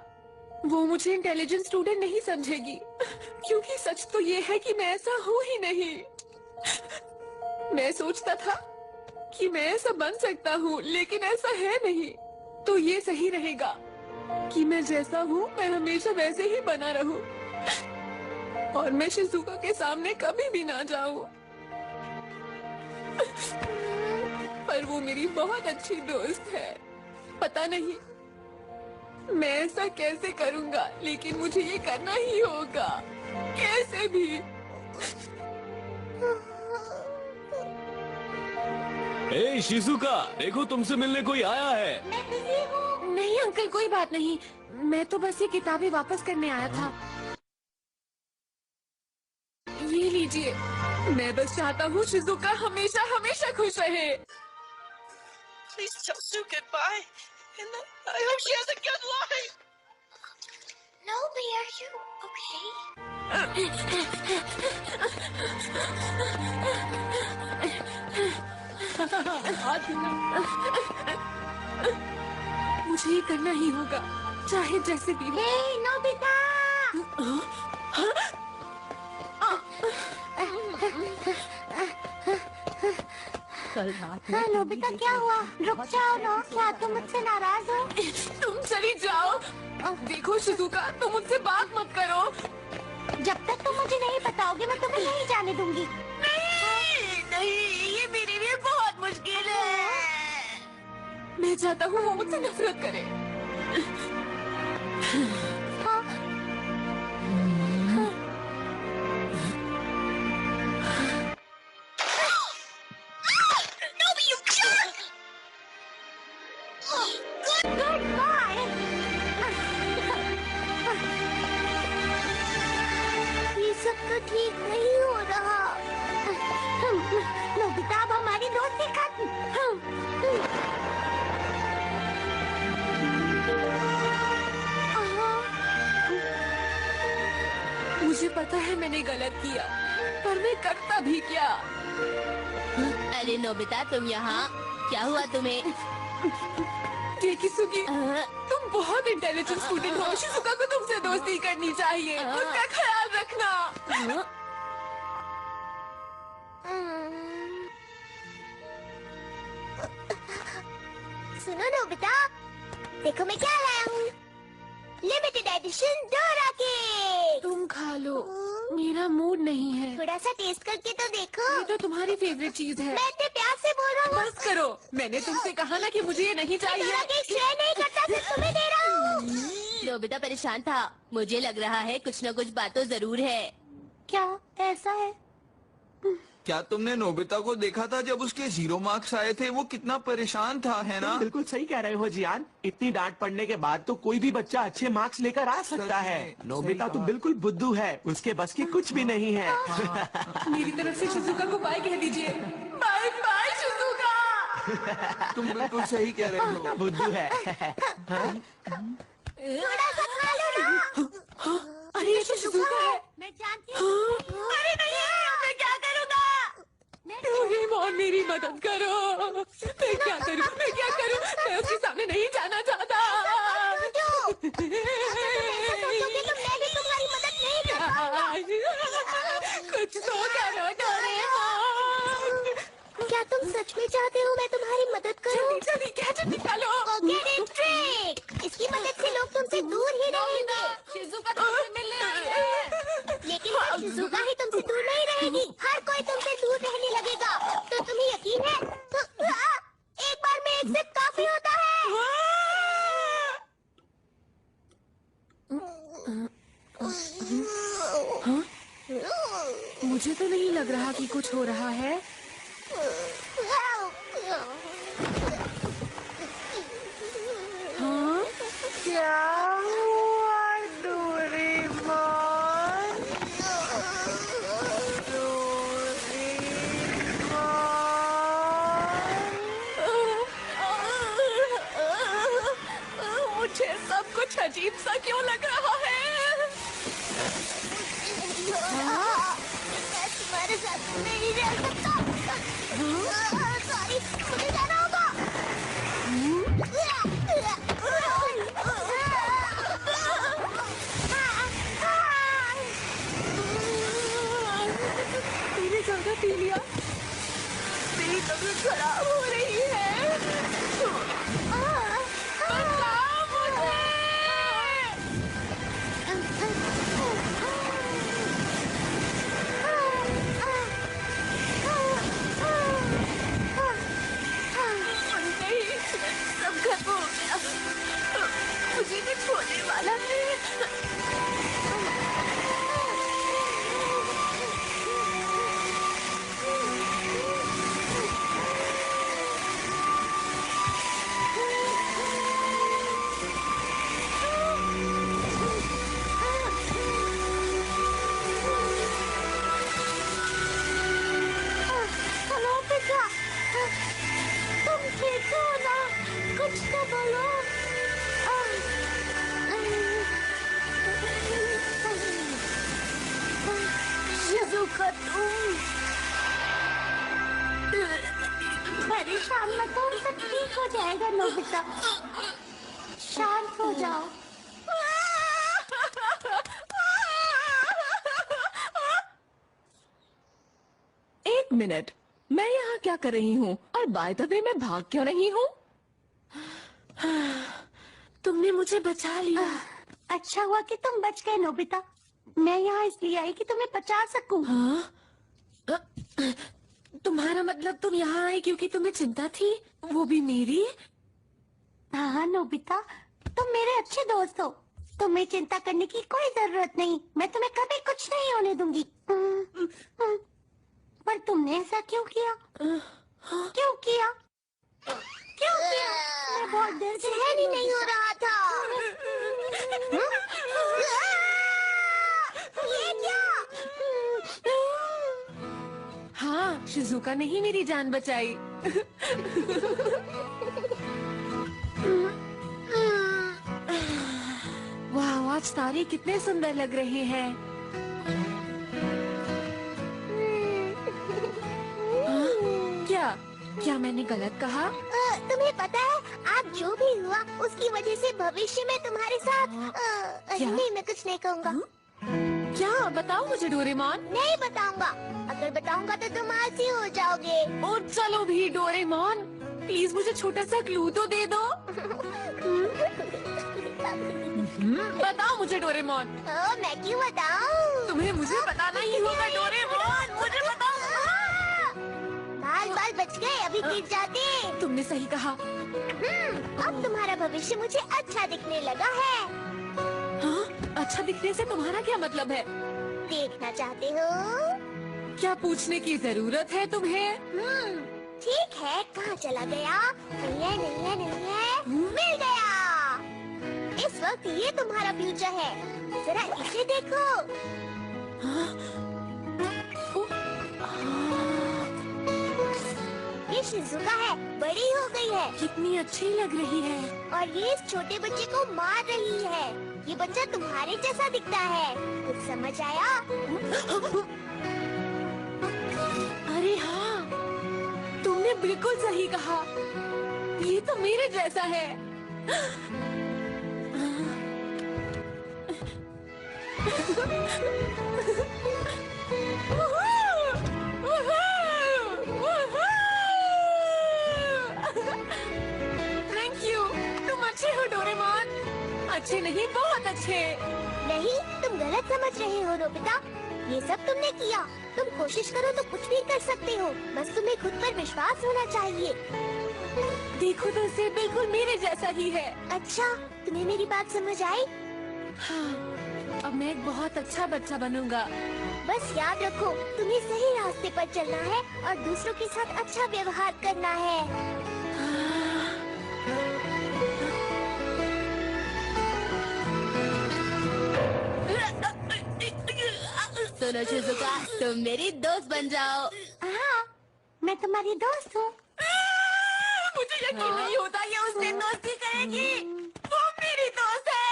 वो मुझे इंटेलिजेंट स्टूडेंट नहीं समझेगी क्योंकि सच तो ये है कि मैं ऐसा हूँ ही नहीं। मैं सोचता था कि मैं ऐसा बन सकता हूँ, लेकिन ऐसा है नहीं। तो ये सही रहेगा कि मैं जैसा हूँ मैं हमेशा वैसे ही बना रहूं और मैं शिजुका के सामने कभी भी ना जाऊं। पर वो मेरी बहुत अच्छी दोस्त है। पता नहीं मैं ऐसा कैसे करूंगा, लेकिन मुझे ये करना ही होगा कैसे भी। ए शिजुका, देखो तुमसे मिलने कोई आया है। नहीं अंकल, कोई बात नहीं। मैं तो बस ये किताबें वापस करने आया था। ये लीजिए। मैं बस चाहता हूँ शिजुका हमेशा हमेशा खुश रहे। Please tell Sue goodbye. And I hope she has a good life. Nobi, are you okay? मुझे ये करना ही होगा, चाहे जैसे भी हो। Hey, Nobita! कल रात हाँ, नोबिता क्या हुआ? रुक जाओ ना, क्या तुम मुझसे नाराज हो? तुम चली जाओ। देखो शिजुका, तुम मुझसे बात मत करो। जब तक तुम मुझे नहीं बताओगे मैं तुम्हें नहीं जाने दूंगी। नहीं, ये मेरे लिए बहुत मुश्किल है। मैं चाहता हूँ वो मुझसे नफरत करे। हाँ? Nobi, you jerk! Goodbye! ये सब तो ठीक नहीं हो रहा। नोबिता, अब हमारी दोस्ती खत्म। मुझे पता है मैंने गलत किया, पर मैं करता भी क्या। अरे नोबिता, तुम यहाँ? क्या हुआ तुम्हें? किसुकी, तुम बहुत इंटेलिजेंट स्टूडेंट हो। शिजुका को तुमसे दोस्ती करनी चाहिए। उसका ख्याल रखना। सुनो नोबिता, देखो मैं क्या लाया हूँ। Limited edition Dora cake. तुम खा लो, मेरा मूड नहीं है। थोड़ा सा टेस्ट करके तो देखो। ये तो तुम्हारी फेवरेट चीज है। मैं इतने प्यार से बोल रहा हूँ। बस करो, मैंने तुमसे कहा ना कि मुझे ये नहीं चाहिए। डोरा केक शेयर नहीं करता, सिर्फ तुम्हें दे रहा हूँ। नोबिता परेशान था। मुझे लग रहा है कुछ न कुछ बात तो जरूर है। क्या ऐसा है? क्या तुमने नोबिता को देखा था जब उसके 0 मार्क्स आए थे? वो कितना परेशान था, है ना? तुम बिल्कुल सही कह रहे हो जियान। इतनी डांट पड़ने के बाद तो कोई भी बच्चा अच्छे मार्क्स लेकर आ सकता है। नोबिता तो बिल्कुल बुद्धू है, उसके बस की कुछ भी नहीं है। मेरी तरफ से शिजुका को बाय कह दीजिए। Bye bye Shizuka. तुम बिल्कुल सही कह रहे हो। बुद्धू है। थोड़ा सा खा लो ना। अरे ये तो शिजुका है। मैं जानती हूँ। अरे नहीं, मैं क्या करूँगा? मोहन, मेरी मदद करो। मैं क्या करूँ? मैं उसके सामने नहीं जाना चाहता। कुछ तो करो डोरेमोन। क्या तुम सच में चाहते हो मैं तुम्हारी मदद करूं? जल्दी गैजेट निकालो। Get it trick! इसकी मदद से लोग तुमसे दूर ही रहेंगे। शिजुका तुमसे मिलने आई है। लेकिन सिर्फ शिजुका ही तुमसे दूर नहीं रहेगी। हर कोई तुमसे दूर रहने लगेगा। तो तुम्हें यकीन है? तो एक बार में एक सिर्फ काफी होता है। मुझे तो नहीं लग रहा कि कुछ हो रहा है। हाँ? क्या हुआ डोरेमोन? मुझे सब कुछ अजीब सा क्यों लग रहा है? मैं तुम्हारे साथ नहीं रह सकता। सॉरी, मुझे जाना होगा। मैंने ज्यादा पी लिया, मेरी तबीयत खराब हो रही है। बचाओ मुझे। बोलो। शिज़ुका परेशान मत हो, सब ठीक हो जाएगा नोबिता। शांत हो जाओ। एक मिनट, मैं यहाँ क्या कर रही हूँ? और बाय द वे मैं भाग क्यों रही हूँ? तुमने मुझे बचा लिया। अच्छा हुआ कि तुम बच गए नोबिता। मैं यहाँ इसलिए आई कि तुम्हें बचा सकूं। हाँ? तुम्हारा मतलब तुम यहाँ आई क्योंकि तुम्हें चिंता थी, वो भी मेरी? हाँ नोबिता, तुम मेरे अच्छे दोस्त हो। तुम्हें चिंता करने की कोई जरूरत नहीं। मैं तुम्हें कभी कुछ नहीं होने दूंगी। पर तुमने ऐसा क्यों किया? क्यों किया? क्यों किया? मैं बहुत देर से सहन ही नहीं हो रहा था। ये क्या? हाँ, शिजुका ने ही मेरी जान बचाई। वाह, आज तारे कितने सुंदर लग रहे हैं। क्या मैंने गलत कहा? तुम्हें पता है, आज जो भी हुआ उसकी वजह से भविष्य में तुम्हारे साथ नहीं, मैं कुछ नहीं कहूँगा। क्या? बताओ मुझे डोरेमोन। नहीं बताऊंगा। अगर बताऊंगा तो तुम आलसी हो जाओगे। ओ चलो भी डोरेमोन, प्लीज मुझे छोटा सा क्लू तो दे दो। बताओ मुझे डोरेमोन। मैं क्यों बताऊं? तुम्हें मुझे बताना ही होगा डोरेमोन, मुझे बताओ। बाल बच गए, अभी गिर जाते। तुमने सही कहा। अब तुम्हारा भविष्य मुझे अच्छा दिखने लगा है। हाँ? अच्छा दिखने से तुम्हारा क्या मतलब है? देखना चाहते हो? क्या पूछने की जरूरत है तुम्हें? ठीक है, कहाँ चला गया? नहीं है। मिल गया। इस वक्त ये तुम्हारा फ्यूचर है, जरा इसे देखो। ये शिजुका है, बड़ी हो गई है। कितनी अच्छी लग रही है। और ये इस छोटे बच्चे को मार रही है। ये बच्चा तुम्हारे जैसा दिखता है, कुछ समझ आया? अरे हाँ, तुमने बिल्कुल सही कहा। ये तो मेरे जैसा है। थैंक यू, तुम अच्छे हो डोरेमोन। अच्छे नहीं, बहुत अच्छे। नहीं, तुम गलत समझ रहे हो नोबिता। ये सब तुमने किया। तुम कोशिश करो तो कुछ भी कर सकते हो, बस तुम्हें खुद पर विश्वास होना चाहिए। देखो तो इसे बिल्कुल मेरे जैसा ही है। अच्छा, तुम्हें मेरी बात समझ आई? हाँ, अब मैं एक बहुत अच्छा बच्चा बनूंगा। बस याद रखो, तुम्हें सही रास्ते पर चलना है और दूसरों के साथ अच्छा व्यवहार करना है। सुनो शिजुका, तुम मेरी दोस्त बन जाओ। हाँ, मैं तुम्हारी दोस्त हूँ। मुझे यकीन नहीं होता ये उससे दोस्ती करेगी। वो मेरी दोस्त है।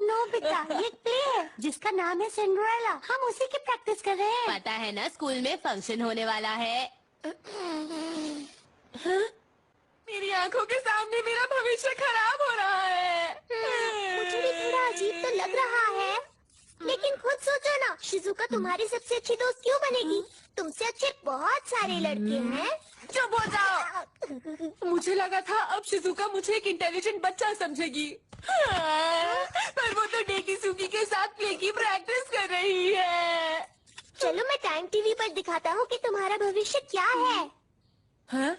नोबिता, ये प्ले है जिसका नाम है सिंड्रेला। हम उसी की प्रैक्टिस कर रहे हैं। पता है ना, स्कूल में फंक्शन होने वाला है। मेरी आंखों के सामने मेरा भविष्य खराब हो रहा है। मुझे भी थोड़ा अजीब तो लग रहा है, लेकिन खुद सोचो ना, शिजुका तुम्हारी सबसे अच्छी दोस्त क्यों बनेगी? तुमसे अच्छे बहुत सारे लड़के हैं। चुप हो जाओ। मुझे लगा था अब शिजुका मुझे एक इंटेलिजेंट बच्चा समझेगी, पर वो तो डेकीसुकी के साथ प्ले की प्रैक्टिस कर रही है। चलो मैं टाइम टीवी पर दिखाता हूँ कि तुम्हारा भविष्य क्या है। हाँ?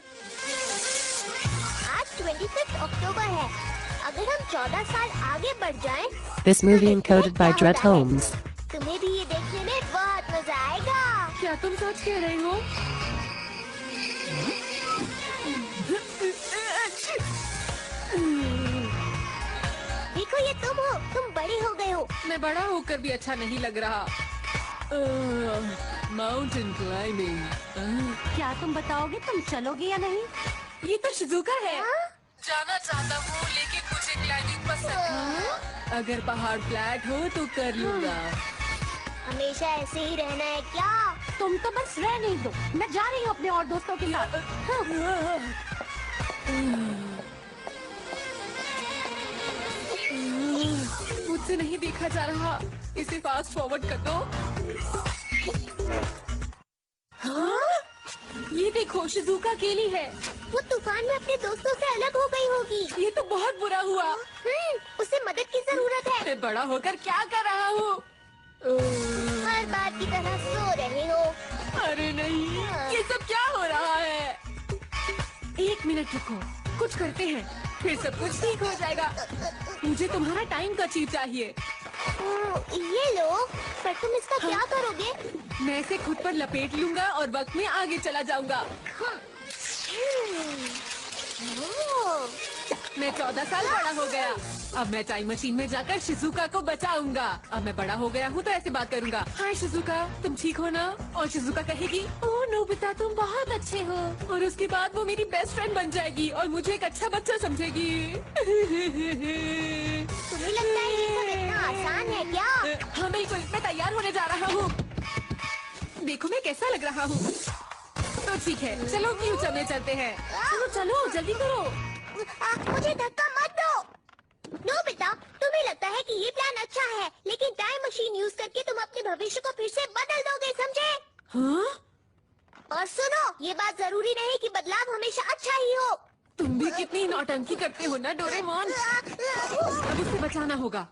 आज 25 अक्टूबर है। अगर हम 14 साल आगे बढ़ जाएं, This movie encoded by Dret Holmes. तुम्हें भी ये देखने में बहुत मजा आएगा। क्या तुम सच कह रही हो? देखो, ये तुम हो, तुम बड़ी हो गए हो। मैं बड़ा होकर भी अच्छा नहीं लग रहा। Mountain climbing. क्या तुम बताओगे तुम चलोगे या नहीं? ये तो शिजुका है। जाना चाहता हूँ लेकिन मुझे क्लाइंबिंग पसंद है। अगर पहाड़ फ्लैट हो तो कर लूँगा। हमेशा ऐसे ही रहना है क्या? तुम तो बस रह नहीं दो, मैं जा रही हूँ अपने और दोस्तों के साथ। मुझसे नहीं देखा जा रहा, इसे फास्ट फॉरवर्ड कर दो। ये देखो शिजुका अकेली है। वो तूफान में अपने दोस्तों से अलग हो गई होगी। ये तो बहुत बुरा हुआ। उसे मदद की जरूरत है। मैं बड़ा होकर क्या कर रहा हूँ? हर बार की तरह सो रहे हो। अरे नहीं, ये सब क्या हो रहा है? 1 मिनट रुको, कुछ करते हैं, फिर सब कुछ ठीक हो जाएगा। मुझे तुम्हारा टाइम का चीज चाहिए। ये लो, पर तुम इसका क्या करोगे? मैं इसे खुद पर लपेट लूंगा और वक्त में आगे चला जाऊंगा। मैं 14 साल बड़ा हो गया। अब मैं टाइम मशीन में जाकर शिजुका को बचाऊंगा। अब मैं बड़ा हो गया हूँ तो ऐसे बात करूंगा। हाय शिजुका, तुम ठीक हो ना? और शिजुका कहेगी, ओह नोबिता तुम बहुत अच्छे हो। और उसके बाद वो मेरी बेस्ट फ्रेंड बन जाएगी और मुझे एक अच्छा बच्चा समझेगी। तुम्हें लगता है ये सब इतना आसान है क्या? हाँ बिल्कुल, मैं तैयार होने जा रहा हूँ। देखो मैं कैसा लग रहा हूँ। तो ठीक है, चलो फ्यूचर में चलते हैं। चलो चलो जल्दी करो। मुझे धक्का मत दो। नोबिता, तुम्हें लगता है कि ये प्लान अच्छा है, लेकिन टाइम मशीन यूज करके तुम अपने भविष्य को फिर से बदल दोगे, समझे? हाँ? और सुनो, ये बात जरूरी नहीं कि बदलाव हमेशा अच्छा ही हो। तुम भी कितनी नौटंकी करते हो ना डोरेमोन। अब इसे बचाना होगा।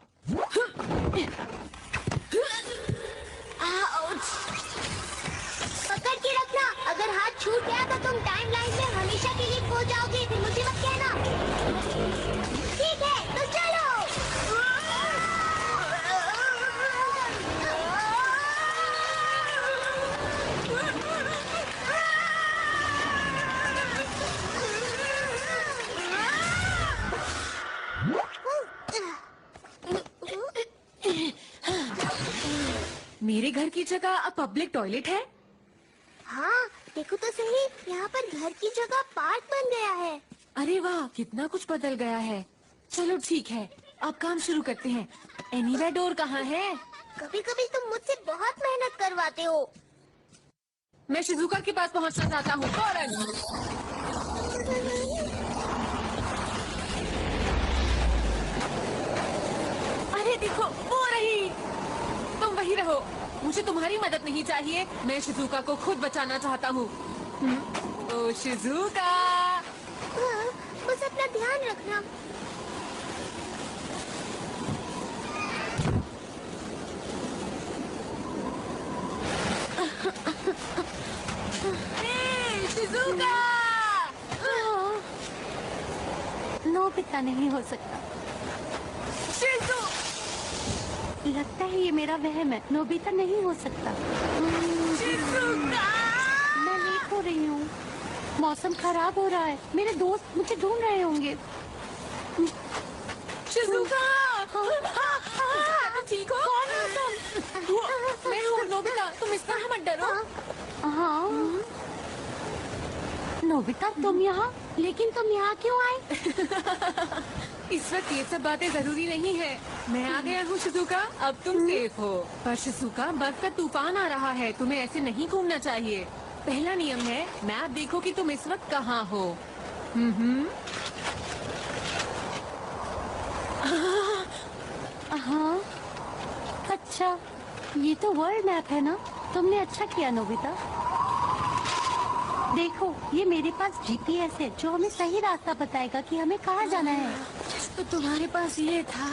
पकड़ के रखना, अगर हाथ छूट गया तो तुम टाइम लाइन में हमेशा के लिए खो जाओगे। फिर मुझे मत कहना। ठीक है, तो चलो। मेरे घर की जगह अब पब्लिक टॉयलेट है। हाँ, देखो तो सही, यहाँ पर घर की जगह पार्क बन गया है। अरे वाह, कितना कुछ बदल गया है। चलो ठीक है, अब काम शुरू करते हैं। एनीवे डोर कहाँ है? कभी कभी तुम मुझसे बहुत मेहनत करवाते हो। मैं शिजुका के पास पहुँचना चाहता हूँ फौरन। अरे देखो, वो रही। तुम वही रहो, मुझे तुम्हारी मदद नहीं चाहिए। मैं शिजुका को खुद बचाना चाहता हूँ। ओ शिजुका, बस अपना ध्यान रखना। शिजुका! नोबिता नहीं हो सकता। शिजु! लगता है ये मेरा वहम है। नोबिता नहीं हो सकता। शिजुका! मैं लेट हो रही हूँ। मौसम खराब हो रहा है। मेरे दोस्त मुझे ढूंढ रहे होंगे। शिजुका! ठीक हो? कौन हो तुम? मैं हूँ नोबिता, तुम इस तरह मत डरो। हाँ, नोबिता तुम यहाँ? लेकिन तुम यहाँ क्यों आए? इस वक्त ये सब बातें जरूरी नहीं है। मैं आ गया हूँ शिजुका, अब तुम सेफ हो। पर शिजुका, बर्फ का तूफान आ रहा है, तुम्हें ऐसे नहीं घूमना चाहिए। पहला नियम है, मैप देखो कि तुम इस वक्त कहाँ हो। हाँ, अच्छा, ये तो वर्ल्ड मैप है ना? तुमने अच्छा किया नोबिता। देखो, ये मेरे पास जीपीएस है जो हमें सही रास्ता बताएगा कि हमें कहाँ जाना है। तो तुम्हारे पास ये था।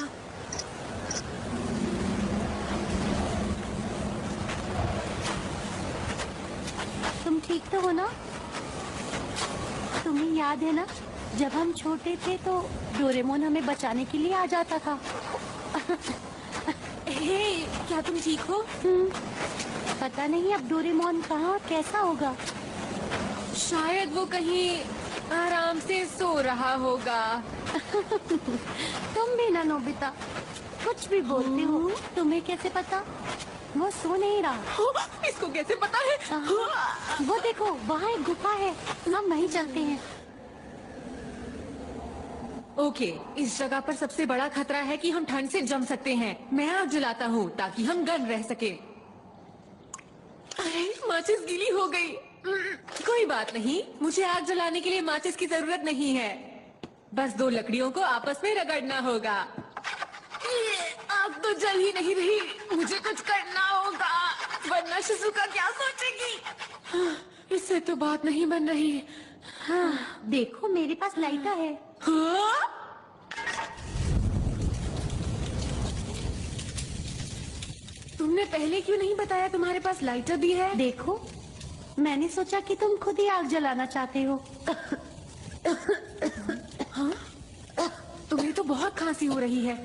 तुम ठीक तो हो ना? तुम्हें याद है ना, जब हम छोटे थे तो डोरेमोन हमें बचाने के लिए आ जाता था। हे, क्या तुम ठीक हो? पता नहीं अब डोरेमोन कहाँ और कैसा होगा। शायद वो कहीं आराम से सो रहा होगा। तुम भी ना नोबिता, कुछ भी बोलते हो। तुम्हें कैसे पता? वो सो नहीं रहा। इसको कैसे पता है? वो देखो, वहाँ एक गुफा है, हम वहीं चलते हैं। ओके, इस जगह पर सबसे बड़ा खतरा है कि हम ठंड से जम सकते हैं। मैं आग जलाता हूँ ताकि हम गर्म रह सके। अरे माचिस गीली हो गई। कोई बात नहीं, मुझे आग जलाने के लिए माचिस की जरूरत नहीं है। बस 2 लकड़ियों को आपस में रगड़ना होगा। आग तो जल ही नहीं रही, मुझे कुछ करना होगा वरना शिजुका क्या सोचेगी। इससे तो बात नहीं बन रही। हाँ, देखो मेरे पास लाइटर है। हाँ? तुमने पहले क्यों नहीं बताया तुम्हारे पास लाइटर भी है? देखो, मैंने सोचा कि तुम खुद ही आग जलाना चाहते हो। हाँ? तुम्हें तो बहुत खांसी हो रही है।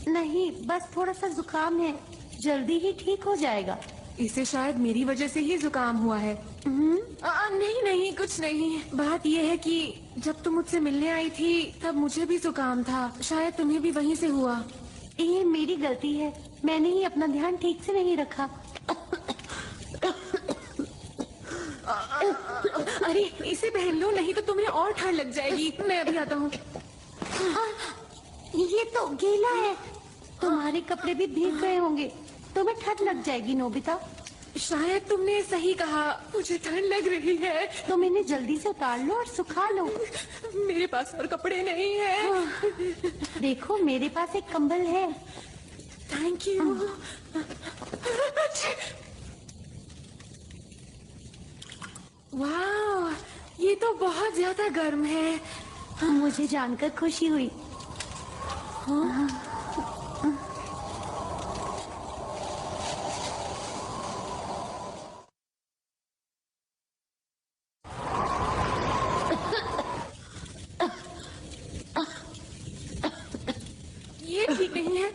नहीं, बस थोड़ा सा जुकाम है, जल्दी ही ठीक हो जाएगा। इसे शायद मेरी वजह से ही जुकाम हुआ है। नहीं नहीं, कुछ नहीं। बात यह है कि जब तुम मुझसे मिलने आई थी तब मुझे भी जुकाम था। शायद तुम्हें भी वहीं से हुआ। ये मेरी गलती है, मैंने ही अपना ध्यान ठीक से नहीं रखा। अरे इसे पहन लो, नहीं तो तुम्हें और ठंड लग जाएगी। मैं अभी आता हूँ। ये तो गीला है, तुम्हारे कपड़े भी भीग गए होंगे, तुम्हें ठंड लग जाएगी नोबिता। शायद तुमने सही कहा, मुझे ठंड लग रही है। तुम इन्हें जल्दी से उतार लो और सुखा लो। मेरे पास और कपड़े नहीं है। देखो, मेरे पास एक कंबल है। Thank you. वाह, ये तो बहुत ज्यादा गर्म है। मुझे जानकर खुशी हुई। ये ठीक नहीं है,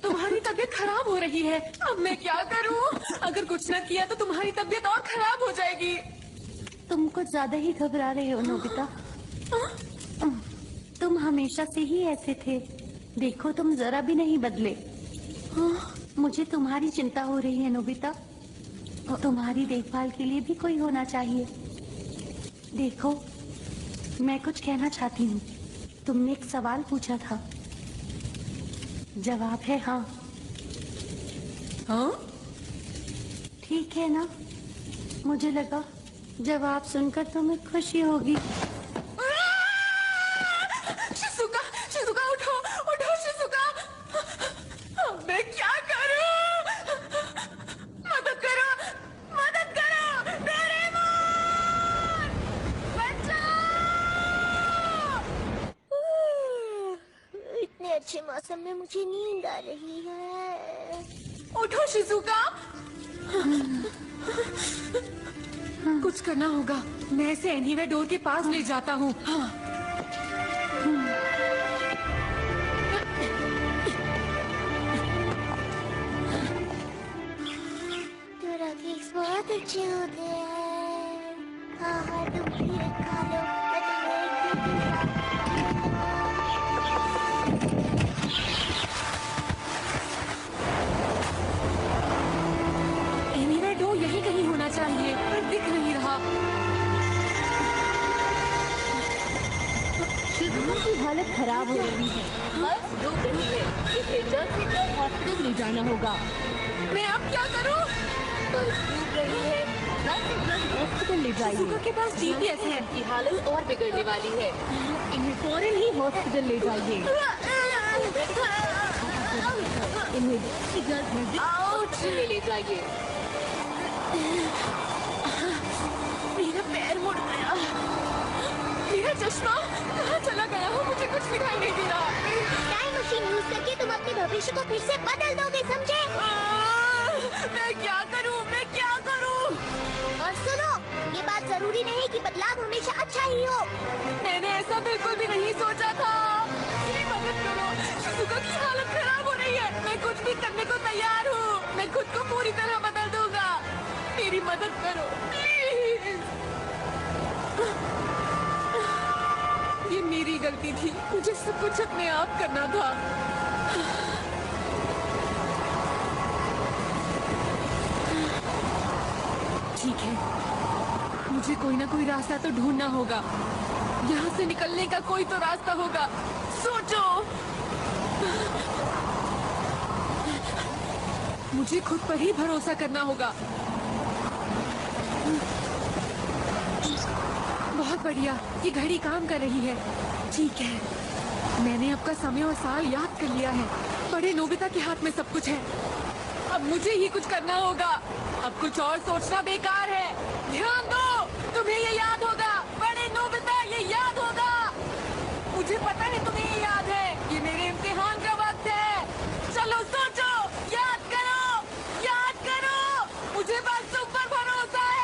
तुम्हारी तबीयत खराब हो रही है। अब मैं क्या करूं? अगर कुछ न किया तो तुम्हारी तबीयत और खराब हो जाएगी। तुम कुछ ज्यादा ही घबरा रहे हो नोबिता। तुम हमेशा से ही ऐसे थे, देखो तुम जरा भी नहीं बदले। मुझे तुम्हारी चिंता हो रही है नोबिता। तुम्हारी देखभाल के लिए भी कोई होना चाहिए। देखो, मैं कुछ कहना चाहती हूँ। तुमने एक सवाल पूछा था, जवाब है हाँ। हाँ? ठीक है ना? मुझे लगा जवाब सुनकर तुम्हें खुशी होगी। शिजुका, शिजुका उठो, उठो शिजुका। अब मैं क्या करूं? मदद करो, मदद करो, डोरेमोन! बचाओ! इतने अच्छे मौसम में मुझे नींद आ रही है। उठो शिजुका। कुछ करना होगा। मैं इसे एनीवे डोर के पास ले जाता हूँ। तेरा केक्स बहुत अच्छे होते हैं। हाँ हाँ, तुम भी खा लो, मैं तुम्हें एक दूंगा। एनीवे डोर यही कहीं होना चाहिए, पर दिख नहीं रहा। शिजुका की हालत खराब हो रही है। बस 2 दिन में इसे जल्द से जल्द हॉस्पिटल ले जाना होगा। मैं अब क्या करूं? बस डूब रही है, जल्द से जल्द हॉस्पिटल ले जाइए। शिजुका के पास जीपीएस है। की हालत और बिगड़ने वाली है, इन्हें फौरन ही हॉस्पिटल ले जाइए। इन्हें जल्द से जल्द हॉस्पिटल में ले जाइए। मेरा पैर मुड़ गया। मेरा चश्मा कहाँ चला गया हो? मुझे कुछ दिखाई नहीं दे रहा। टाइम मशीन यूज करके तुम अपने भविष्य को फिर से बदल दोगे, समझे? मैं क्या करूं? मैं क्या करूं? और सुनो, ये बात जरूरी नहीं कि बदलाव हमेशा अच्छा ही हो। मैंने ऐसा बिल्कुल भी नहीं सोचा था। मेरी मदद करो, शिजुका की हालत खराब हो रही है। मैं कुछ भी करने को तैयार हूँ। मैं खुद को पूरी तरह बदल दूंगा। मेरी मदद करो प्लीज। ये मेरी गलती थी, मुझे सब कुछ अपने आप करना था। ठीक है, मुझे कोई ना कोई रास्ता तो ढूंढना होगा। यहाँ से निकलने का कोई तो रास्ता होगा। सोचो, मुझे खुद पर ही भरोसा करना होगा। बहुत बढ़िया, ये घड़ी काम कर रही है। ठीक है, मैंने आपका समय और साल याद कर लिया है। बड़े नोबिता के हाथ में सब कुछ है। अब मुझे ही कुछ करना होगा। अब कुछ और सोचना बेकार है। ध्यान दो, तुम्हें ये याद होगा। बड़े नोबिता, ये याद होगा। मुझे पता है तुम्हें ये याद है। ये मेरे इम्तिहान का वक्त है। चलो सोचो, याद करो, याद करो। मुझे बस तुम पर भरोसा है।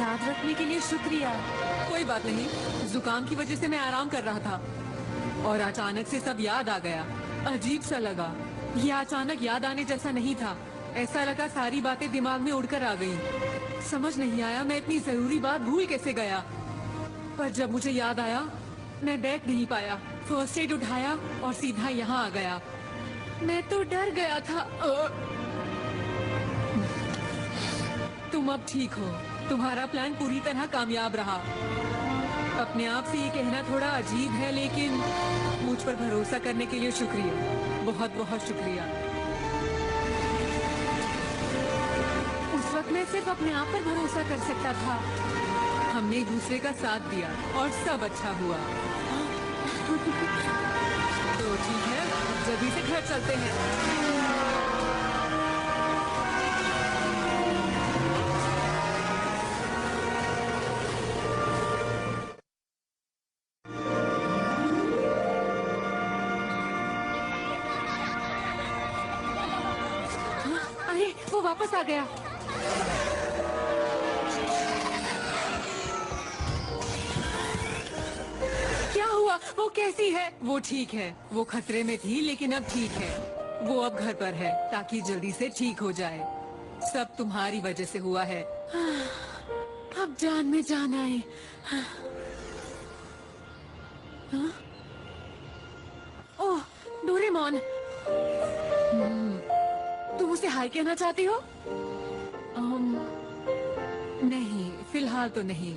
याद रखने के लिए शुक्रिया। कोई बात नहीं, जुकाम की वजह से मैं आराम कर रहा था और अचानक से सब याद आ गया। अजीब सा लगा। ये अचानक याद आने जैसा नहीं था। ऐसा लगा सारी बातें दिमाग में उड़कर आ गई। समझ नहीं आया मैं इतनी जरूरी बात भूल कैसे गया। पर जब मुझे याद आया, मैं बैठ नहीं पाया। फर्स्ट एड उठाया और सीधा यहाँ आ गया। मैं तो डर गया था। तुम अब ठीक हो। तुम्हारा प्लान पूरी तरह कामयाब रहा। अपने आप से ये कहना थोड़ा अजीब है, लेकिन मुझ पर भरोसा करने के लिए शुक्रिया। बहुत बहुत शुक्रिया। उस वक्त मैं सिर्फ अपने आप पर भरोसा कर सकता था। हमने एक दूसरे का साथ दिया और सब अच्छा हुआ। तो ठीक है, जल्दी से घर चलते हैं। वो वापस आ गया। क्या हुआ? वो कैसी है? वो ठीक है। वो खतरे में थी लेकिन अब ठीक है। वो अब घर पर है ताकि जल्दी से ठीक हो जाए। सब तुम्हारी वजह से हुआ है। अब जान में जान आए। ओह, डोरेमोन, तुम उसे हाय कहना चाहती हो? नहीं, फिलहाल तो नहीं।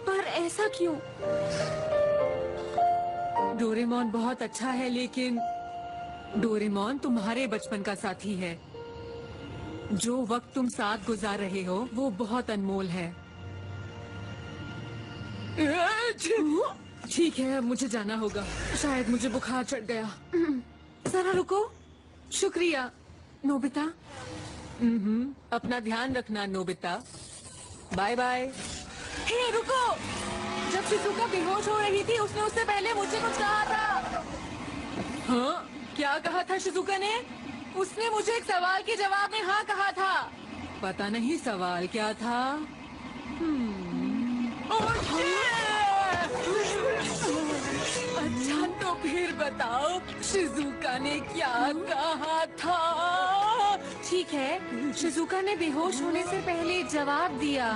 पर ऐसा क्यों? डोरेमोन बहुत अच्छा है, लेकिन डोरेमोन तुम्हारे बचपन का साथी है। जो वक्त तुम साथ गुजार रहे हो वो बहुत अनमोल है। ठीक है, मुझे जाना होगा। शायद मुझे बुखार चढ़ गया। जरा रुको। शुक्रिया नोबिता। अपना ध्यान रखना नोबिता। Bye bye. हे रुको, जब शिजुका बेहोश हो रही थी उसने उससे पहले मुझे कुछ कहा था। हाँ, क्या कहा था शिजुका ने? उसने मुझे एक सवाल के जवाब में हाँ कहा था। पता नहीं सवाल क्या था। अच्छा तो फिर बताओ शिजुका ने क्या कहा था? ठीक है, शिजुका ने बेहोश होने से पहले जवाब दिया।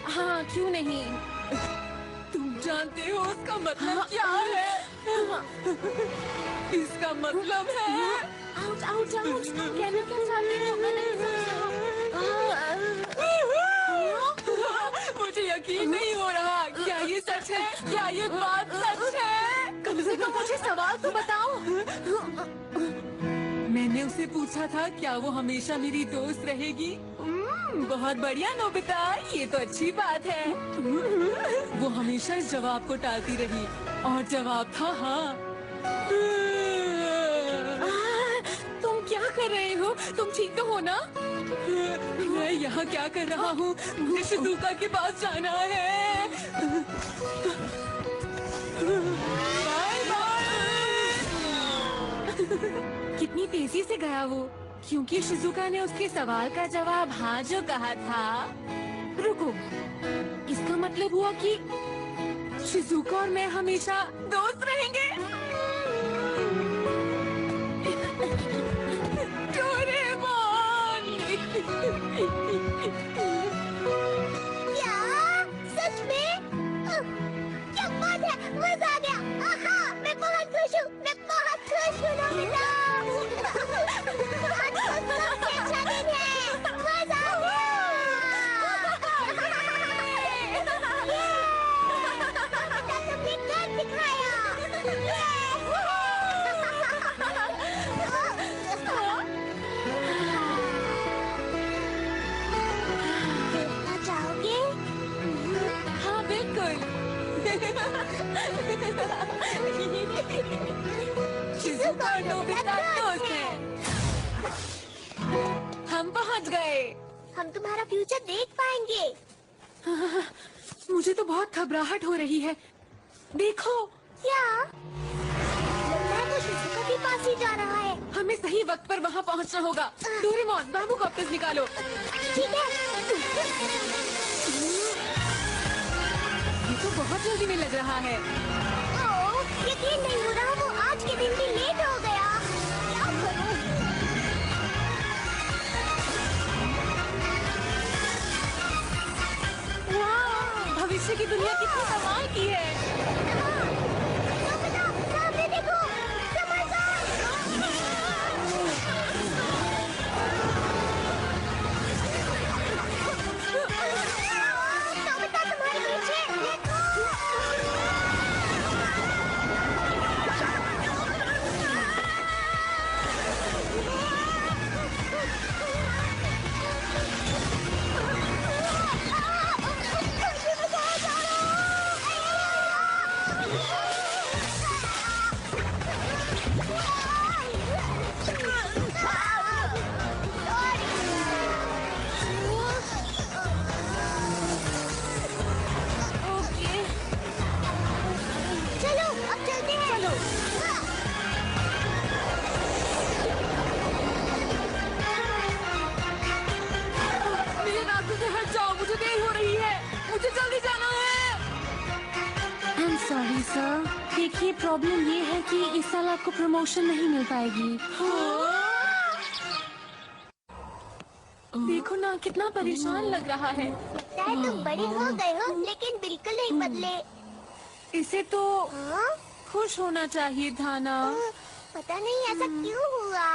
हाँ, क्यों नहीं। तुम जानते हो उसका मतलब क्या है? इसका मतलब है आउच आउच आउच, कहना क्या चाहते हो? मैं नहीं मुझे यकीन नहीं हो रहा। क्या ये सच है? क्या ये बात सच है? कम से कम मुझे सवाल तो बताओ। मैंने उसे पूछा था क्या वो हमेशा मेरी दोस्त रहेगी। बहुत बढ़िया नोबिता, ये तो अच्छी बात है। वो हमेशा इस जवाब को टालती रही और जवाब था हाँ। तुम क्या कर रहे हो? तुम ठीक तो हो ना? मैं यहाँ क्या कर रहा हूँ? मुझे शिजुका के पास जाना है। Bye bye. कितनी तेजी से गया वो, क्योंकि शिजुका ने उसके सवाल का जवाब हाँ जो कहा था। रुको, इसका मतलब हुआ कि शिजुका और मैं हमेशा दोस्त रहेंगे। डोरेमोन! क्या? सच में? क्या बात है? मजा आ गया। आहा, मैं बहुत खुश हूँ। मैं बहुत खुश हूँ नोबिता। आज तो सबसे अच्छा दिन है। मजा आ गया। नोबिता, तुमने कर दिखाया। देखना चाहोगे? हाँ बिल्कुल। शिजुका और नोबिता दोस्त हैं। हम पहुँच गए। हम तुम्हारा फ्यूचर देख पाएंगे। मुझे तो बहुत घबराहट हो रही है। देखो, क्या? लगता है वो शिजुका के पास ही जा रहा है। हमें सही वक्त पर वहाँ पहुँचना होगा। डोरेमोन, बाबू कॉप्टर्स निकालो। ठीक है। ये तो बहुत जल्दी में लग रहा है। ओह, यकीन नहीं हो रहा, वो आज के दिन भी लेट हो गया। क्या करूं? वाह, भविष्य की दुनिया कितनी कमाल की है। नोबिता, सामने देखो, समझदार। नोबिता, तुम्हारे पीछे देखो। चलो, अब चलते हैं। चलो। मेरे रास्ते से हट जाओ, मुझे देर हो रही है। मुझे जल्दी जाना है। I'm sorry sir. देखिए, प्रॉब्लम ये है कि इस साल आपको प्रमोशन नहीं मिल पाएगी। देखो ना, कितना परेशान लग रहा है। शायद तुम बड़े हो गए हो, लेकिन बिल्कुल नहीं बदले। इसे तो हाँ? खुश होना चाहिए था ना। पता नहीं ऐसा क्यों हुआ।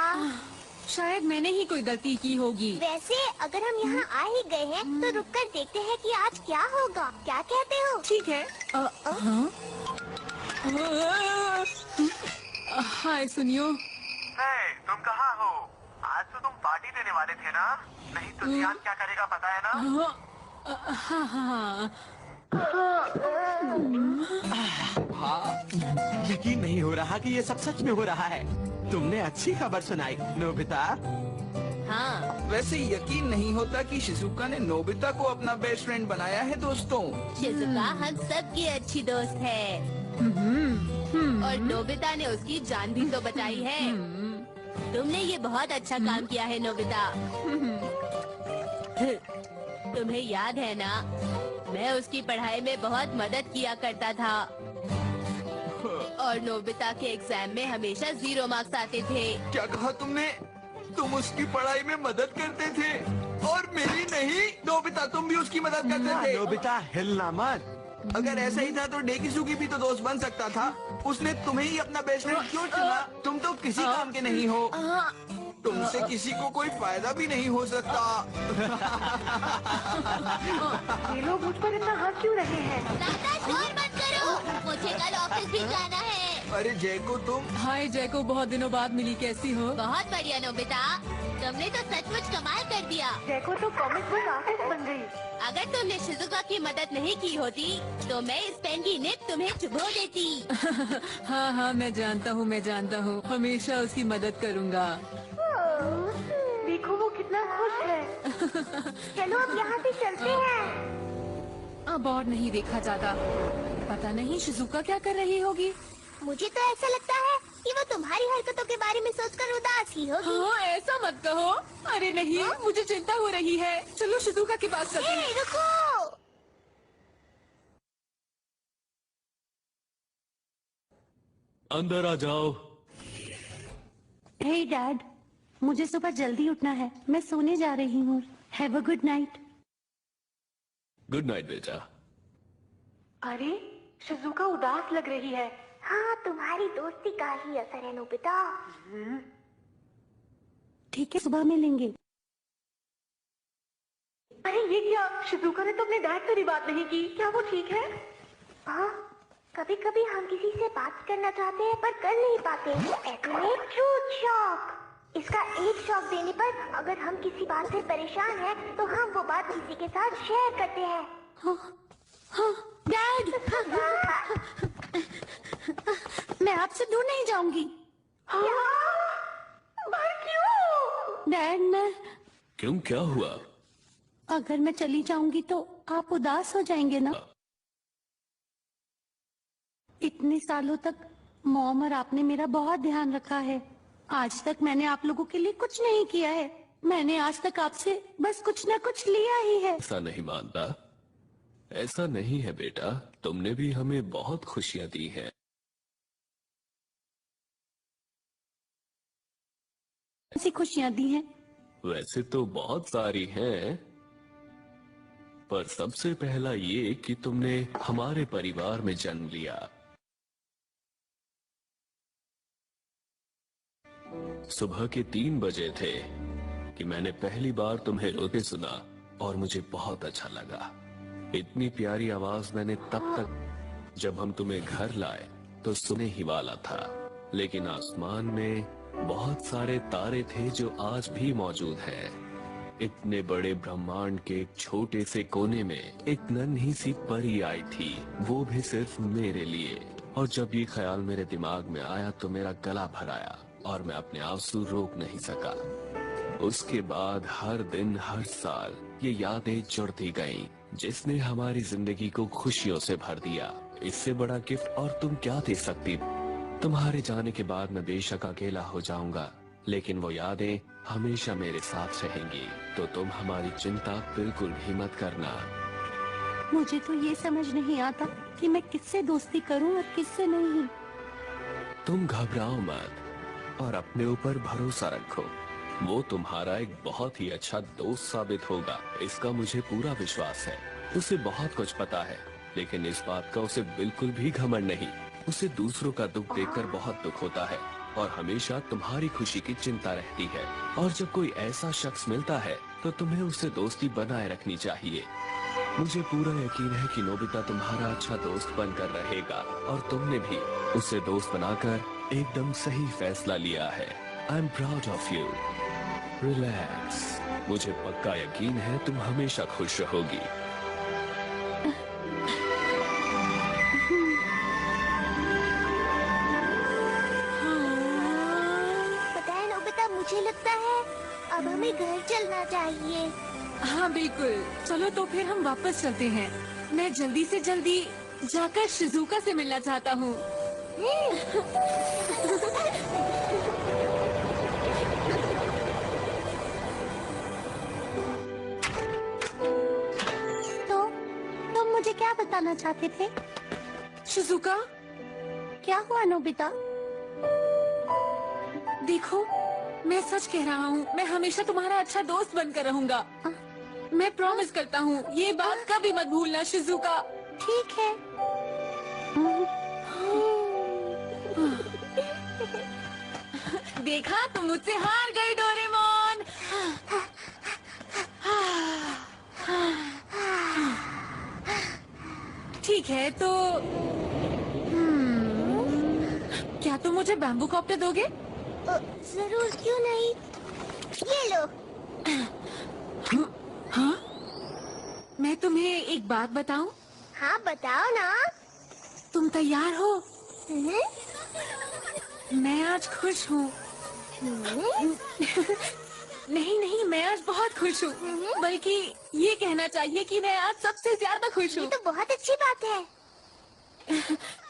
शायद मैंने ही कोई गलती की होगी। वैसे अगर हम यहाँ आ ही गए हैं, तो रुककर देखते हैं कि आज क्या होगा। क्या कहते हो? ठीक है। हाँ? हाय सुनियो। तुम कहाँ हो? आज तो तुम पार्टी देने वाले थे ना? नहीं तो जियान क्या करेगा पता है ना? हाँ हाँ। यकीन नहीं हो रहा कि ये सब सच में हो रहा है। तुमने अच्छी खबर सुनाई नोबिता। हाँ, वैसे यकीन नहीं होता कि शिजुका ने नोबिता को अपना बेस्ट फ्रेंड बनाया है दोस्तों। शिजुका हम सबकी अच्छी दोस्त है और नोबिता ने उसकी जान भी तो बचाई है। तुमने ये बहुत अच्छा काम किया है नोबिता। तुम्हें याद है ना, मैं उसकी पढ़ाई में बहुत मदद किया करता था और नोबिता के एग्जाम में हमेशा 0 मार्क्स आते थे। क्या कहा तुमने? तुम उसकी पढ़ाई में मदद करते थे और मेरी नहीं? नोबिता, तुम भी उसकी मदद करते थे। नोबिता, हिलना मत। अगर ऐसा ही था तो डेकिसुगी भी तो दोस्त बन सकता था। उसने तुम्हें ही अपना बेस्ट फ्रेंड क्यों चुना? तुम तो किसी काम के नहीं हो। तुमसे किसी को कोई फायदा भी नहीं हो सकता। ये लोग मुझ पर इतना हंस क्यों रहे हैं? दादा शोर मत करो, मुझे कल ऑफिस भी जाना है। अरे जैको तुम। हाय जैको, बहुत दिनों बाद मिली, कैसी हो? बहुत बढ़िया नोबिता, तुमने तो सचमुच कमाल कर दिया। जैको तो कॉमिक बुक आर्टिस्ट बन गई। अगर तुमने शिजुका की मदद नहीं की होती तो मैं इस पेन की निब तुम्हें चुभो देती। हाँ हाँ, मैं जानता हूँ, हमेशा उसकी मदद करूँगा। देखो वो कितना खुश है। चलो अब यहाँ से चलते हैं। अब और नहीं देखा जाता। पता नहीं शिजुका क्या कर रही होगी। मुझे तो ऐसा लगता है कि वो तुम्हारी हरकतों के बारे में सोचकर उदास ही होगी। हाँ, ऐसा मत कहो। अरे नहीं, मुझे चिंता हो रही है। चलो शिजुका के पास चलते हैं। रुको, अंदर आ जाओ। हे डैड, मुझे सुबह जल्दी उठना है, मैं सोने जा रही हूँ। Have a good night. Good night बेटा। अरे शिजुका उदास लग रही है। हाँ, तुम्हारी दोस्ती का ही असर है नोबिता। ठीक है, सुबह मिलेंगे। अरे ये क्या? शिजुका ने तो अपने डैड से भी बात नहीं की। क्या वो ठीक है? हाँ, कभी कभी हम किसी से बात करना चाहते हैं पर कर नहीं पाते। Truth shock. इसका एक शॉक देने पर अगर हम किसी बात से परेशान हैं, तो हम वो बात किसी के साथ शेयर करते हैं। हाँ, डैड, मैं आपसे दूर नहीं जाऊंगी। क्यों? डैड, मैं क्यों, क्या हुआ? अगर मैं चली जाऊंगी तो आप उदास हो जाएंगे ना? इतने सालों तक मॉम और आपने मेरा बहुत ध्यान रखा है। आज तक मैंने आप लोगों के लिए कुछ नहीं किया है। मैंने आज तक आपसे बस कुछ न कुछ लिया ही है। ऐसा नहीं मानता। ऐसा नहीं है बेटा, तुमने भी हमें बहुत खुशियां दी हैं। ऐसी खुशियां दी हैं? वैसे तो बहुत सारी हैं, पर सबसे पहला ये कि तुमने हमारे परिवार में जन्म लिया। सुबह के 3 बजे थे कि मैंने पहली बार तुम्हें रोते सुना और मुझे बहुत अच्छा लगा। इतनी प्यारी आवाज मैंने तब तक, जब हम तुम्हें घर लाए तो सुने ही वाला था। लेकिन आसमान में बहुत सारे तारे थे जो आज भी मौजूद हैं। इतने बड़े ब्रह्मांड के एक छोटे से कोने में एक नन्ही सी परी आई थी, वो भी सिर्फ मेरे लिए। और जब ये ख्याल मेरे दिमाग में आया तो मेरा गला भर आया और मैं अपने आंसू रोक नहीं सका। उसके बाद हर दिन, हर साल ये यादें जुड़ती गईं, जिसने हमारी जिंदगी को खुशियों से भर दिया। इससे बड़ा गिफ्ट और तुम क्या दे सकती? तुम्हारे जाने के बाद मैं बेशक अकेला हो जाऊंगा, लेकिन वो यादें हमेशा मेरे साथ रहेंगी। तो तुम हमारी चिंता बिल्कुल भी मत करना। मुझे तो ये समझ नहीं आता कि मैं किससे दोस्ती करूं और किससे नहीं। तुम घबराओ मत और अपने ऊपर भरोसा रखो। वो तुम्हारा एक बहुत ही अच्छा दोस्त साबित होगा, इसका मुझे पूरा विश्वास है। उसे बहुत कुछ पता है, लेकिन इस बात का उसे बिल्कुल भी घमंड नहीं। उसे दूसरों का दुख देखकर बहुत दुख होता है और हमेशा तुम्हारी खुशी की चिंता रहती है। और जब कोई ऐसा शख्स मिलता है तो तुम्हें उससे दोस्ती बनाए रखनी चाहिए। मुझे पूरा यकीन है कि नोबिता तुम्हारा अच्छा दोस्त बनकर रहेगा और तुमने भी उसे दोस्त बनाकर एकदम सही फैसला लिया है। I am proud of you. Relax, मुझे पक्का यकीन है तुम हमेशा खुश रहोगी। पता है नोबिता, मुझे लगता है अब हमें घर चलना चाहिए। हाँ बिल्कुल, चलो तो फिर हम वापस चलते हैं। मैं जल्दी से जल्दी जाकर शिजुका से मिलना चाहता हूँ। तो तुम मुझे क्या बताना चाहते थे? शिजुका, क्या हुआ नोबिता? देखो, मैं सच कह रहा हूँ, मैं हमेशा तुम्हारा अच्छा दोस्त बनकर रहूंगा। मैं प्रॉमिस करता हूँ, ये बात कभी मत भूलना शिजुका। ठीक है। देखा, तुम मुझसे हार गई डोरेमोन। ठीक है तो क्या तुम मुझे बैम्बू कॉप्टर दोगे? जरूर, क्यों नहीं। ये लो। हाँ? मैं तुम्हें एक बात बताऊं? हाँ, बताओ ना। तुम तैयार हो? मैं आज खुश हूँ। नहीं नहीं, मैं आज बहुत खुश हूँ। बल्कि ये कहना चाहिए कि मैं आज सबसे ज्यादा खुश हूँ। ये तो बहुत अच्छी बात है।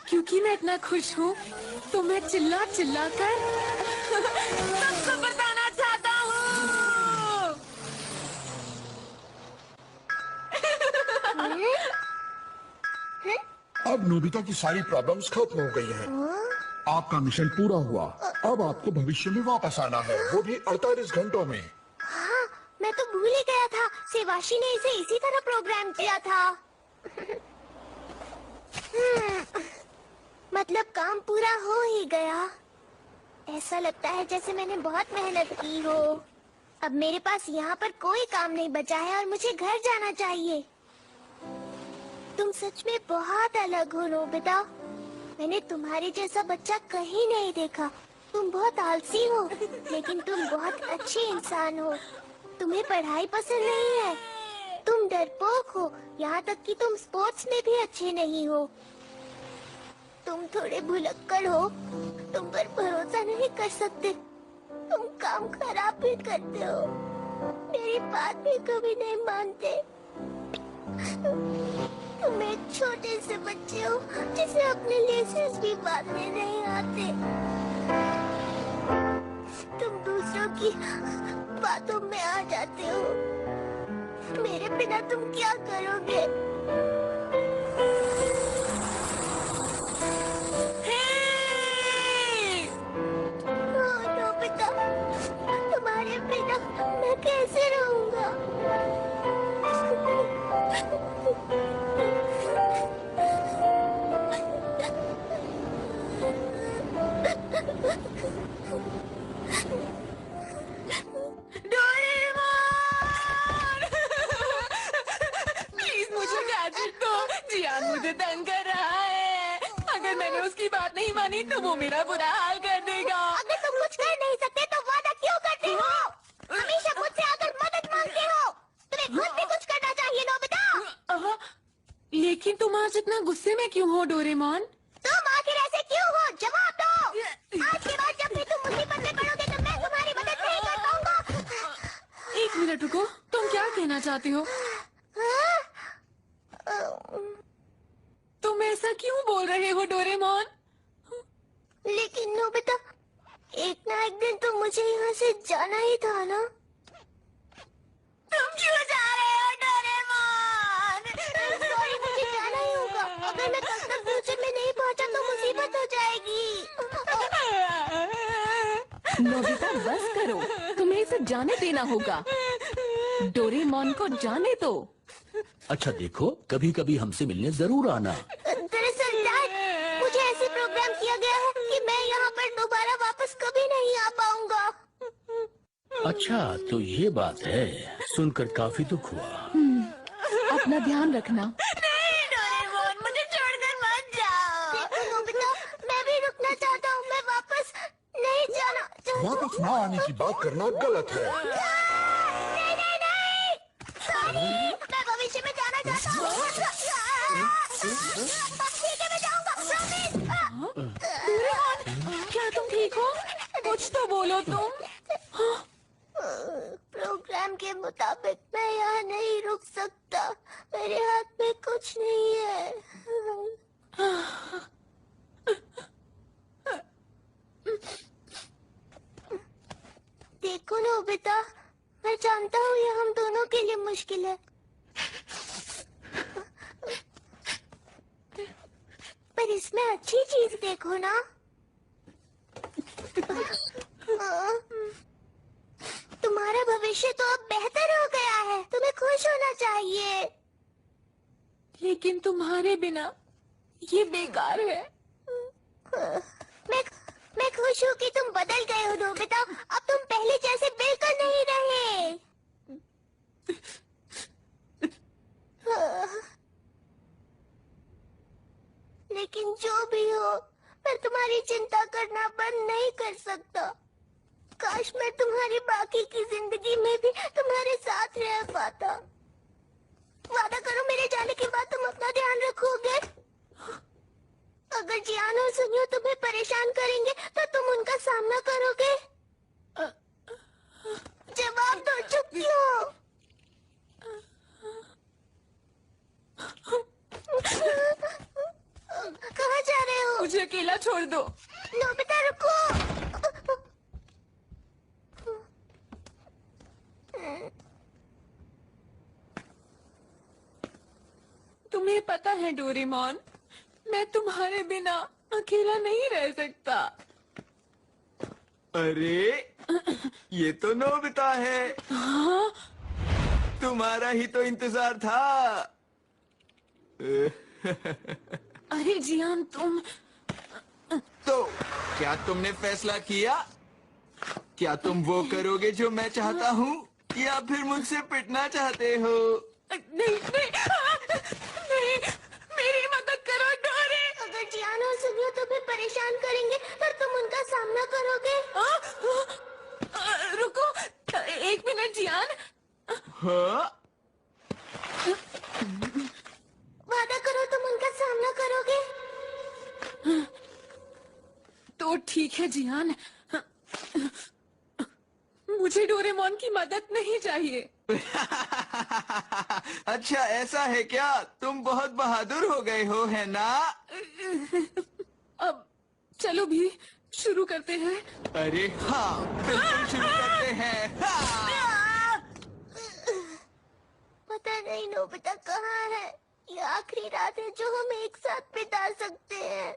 क्योंकि मैं इतना खुश हूँ तो मैं चिल्ला चिल्ला कर सबको बताना चाहता हूँ। अब नोबिता की सारी प्रॉब्लम्स खत्म हो गई हैं। आपका मिशन पूरा हुआ। अब आपको भविष्य में वापस आना है, वो भी 48 घंटों में। हाँ, मैं तो भूल ही गया था। सेवाशी ने इसे इसी तरह प्रोग्राम किया था। मतलब काम पूरा हो ही गया। ऐसा लगता है जैसे मैंने बहुत मेहनत की हो। अब मेरे पास यहाँ पर कोई काम नहीं बचा है और मुझे घर जाना चाहिए। तुम सच में बहुत अलग हो नोबिता। मैंने तुम्हारे जैसा बच्चा कहीं नहीं देखा। तुम बहुत आलसी हो, लेकिन तुम बहुत अच्छे इंसान हो। तुम्हें पढ़ाई पसंद नहीं है, तुम डरपोक हो, यहाँ तक कि तुम स्पोर्ट्स में भी अच्छे नहीं हो। तुम थोड़े भुलक्कड़ हो, तुम पर भरोसा नहीं कर सकते। तुम काम खराब भी करते हो, मेरी बात भी कभी नहीं मानते। तुम एक छोटे से बच्चे हो जिसे अपने लेसेस भी बांधने नहीं आते। तुम दूसरों की बातों में आ जाते हो। मेरे बिना तुम क्या करोगे? नोबिता, तुम्हारे बिना मैं कैसे रहूंगा? प्लीज मुझे गैजेट दो। जियान मुझे तंग कर रहा है। अगर मैंने उसकी बात नहीं मानी तो वो मेरा बुरा हाल कर देगा। अगर तुम कुछ कर नहीं सकते तो वादा क्यों करते हो? हमेशा मुझसे आकर मदद मांगते हो। तुम्हें खुद भी कुछ करना चाहिए नोबिता। लेकिन तुम आज इतना गुस्से में क्यों हो डोरेमोन? तुम आखिर ऐसे क्यों हो? जवाब दो। आज के बाद जब भी तुम मुसीबत में पड़ोगे तो मैं तुम्हारी मदद नहीं कर पाऊंगा। एक मिनट रुको, तुम क्या कहना चाहती हो? तुम ऐसा क्यों बोल रहे हो डोरेमोन? लेकिन नोबिता, एक ना एक दिन तो मुझे यहाँ से जाना ही था ना। तुम क्यों जा रहे हो डोरेमोन? सॉरी, मुझे जाना ही होगा। अगर मैं कल तक फ्यूचर में नहीं पहुँचा तो मुसीबत हो जाएगी। नोबिता बस करो, तुम्हें इसे जाने देना होगा। डोरेमोन को जाने दो। अच्छा देखो, कभी कभी हमसे मिलने जरूर आना। दरअसल डैड, मुझे ऐसे प्रोग्राम किया गया है कि मैं यहाँ पर दोबारा वापस कभी नहीं आ पाऊंगा। अच्छा तो ये बात है, सुनकर काफी दुख हुआ। अपना ध्यान रखना। नहीं डोरेमोन, मुझे छोड़कर मत जाओ। देखो नोबिता, मैं भी रुकना चाहता हूँ। मैं वापस नहीं जाना चाहता। वापस ना आने की बात करना गलत है। नहीं नहीं नहीं, सॉरी, मैं भविष्य में जाना चाहता हूँ। ठीक है, मैं जाऊँगा, प्रॉमिस। क्या तुम ठीक हो? कुछ तो बोलो तुम। प्रोग्राम के मुताबिक मैं यहाँ नहीं रुक सकता। मेरे हाथ में कुछ नहीं है। देखो नोबिता, मैं जानता हूँ ये हम दोनों के लिए मुश्किल है, पर इसमें अच्छी चीज देखो ना। तुम्हारा भविष्य तो अब बेहतर हो गया है। तुम्हें खुश होना चाहिए। लेकिन तुम्हारे बिना ये बेकार है। मैं खुश हूँ कि तुम बदल गए हो नोबिता। अब तुम पहले जैसे बिल्कुल नहीं रहे। लेकिन जो भी हो, मैं तुम्हारी चिंता करना बंद नहीं कर सकता। काश मैं तुम्हारी बाकी की जिंदगी में भी तुम्हारे साथ रह पाता। वादा करो मेरे जाने के बाद तुम अपना ध्यान रखोगे। अगर जियान और सुनियो तुम्हें परेशान करेंगे तो तुम उनका सामना करोगे। जवाब दो, चुप क्यों? कहाँ जा रहे हो? मुझे अकेला छोड़ दो। नोबिता रुको। तुम्हें पता है डोरेमोन, मैं तुम्हारे बिना अकेला नहीं रह सकता। अरे ये तो नोबिता है। हाँ? तुम्हारा ही तो इंतजार था। अरे जियान तुम तो क्या तुमने फैसला किया? क्या तुम वो करोगे जो मैं चाहता हूँ या फिर मुझसे पिटना चाहते हो? नहीं नहीं नहीं, मेरी मदद करो डोरे। अगर जियान और सुनियो तुम्हें परेशान करेंगे तो तुम उनका सामना करोगे। रुको 1 मिनट जियान। हाँ? वादा करो तुम उनका सामना करोगे। तो ठीक है जियान, मुझे डोरेमोन की मदद नहीं चाहिए। अच्छा ऐसा है क्या? तुम बहुत बहादुर हो गए हो, है ना? अब चलो भी शुरू करते हैं। अरे हाँ, बिल्कुल शुरू करते हैं। हाँ। पता नहीं नोबिता कहाँ है। ये आखिरी रात है जो हम एक साथ बिता सकते हैं।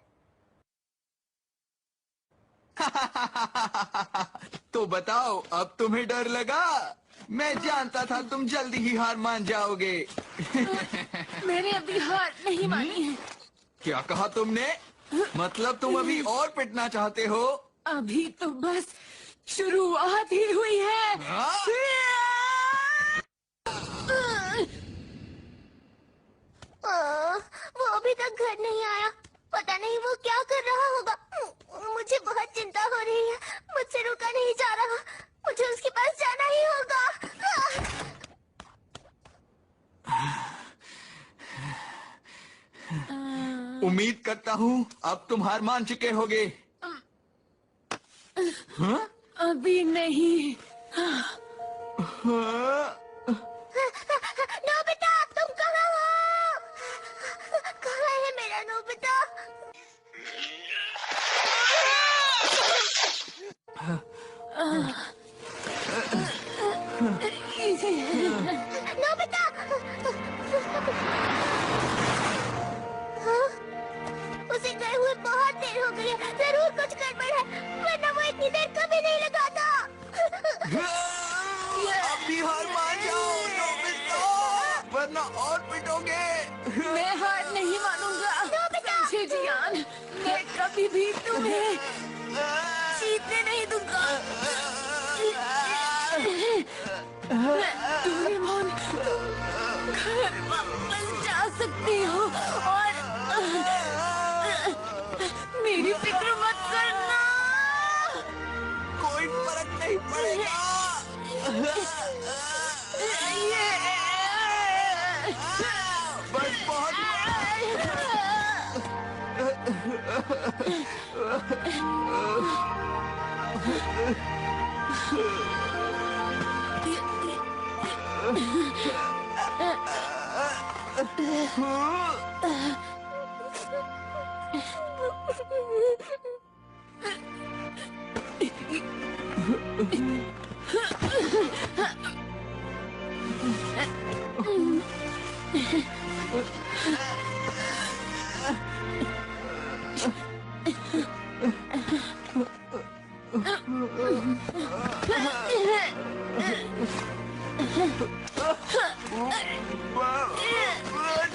तो बताओ, अब तुम्हें डर लगा? मैं जानता था तुम जल्दी ही हार मान जाओगे। मैंने अभी हार नहीं मानी है। क्या कहा तुमने? मतलब तुम अभी और पिटना चाहते हो? अभी तो बस शुरुआत ही हुई है। वो अभी तक घर नहीं आया। पता नहीं वो क्या कर रहा होगा। मुझे बहुत चिंता हो रही है। मुझसे रुका नहीं जा रहा। मुझे उसके पास जाना ही होगा। उम्मीद करता हूँ अब तुम हार मान चुके होगे। हाँ? अभी नहीं। नोबिता तुम कहाँ हो? कहाँ है मेरा नोबिता? नोबिता! उसे गए हुए बहुत देर हो गई है। जरूर कुछ गड़बड़ है, वरना वो इतनी देर कभी नहीं लगाता। अभी हार मान जाओ नोबिता, वरना और पिटोगे। मैं हार नहीं मानूंगा। समझे जियान, मैं कभी भी तुम्हें जीतने नहीं दूंगा। डोरेमोन, तुम घर वापस जा सकते हो और मेरी फिक्र मत करना। कोई फर्क नहीं पड़ेगा। बस बहुत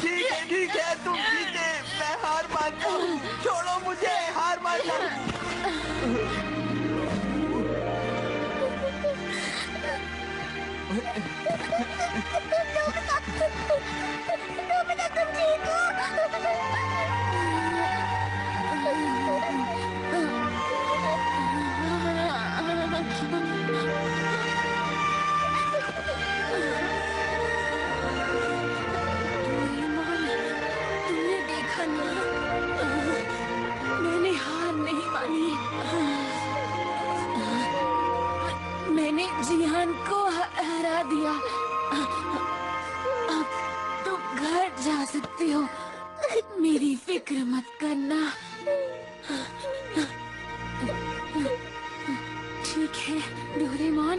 ठीक है, ठीक जिहान को हरा दिया। अब तुम घर जा सकती हो, मेरी फिक्र मत करना। ठीक है डोरेमोन।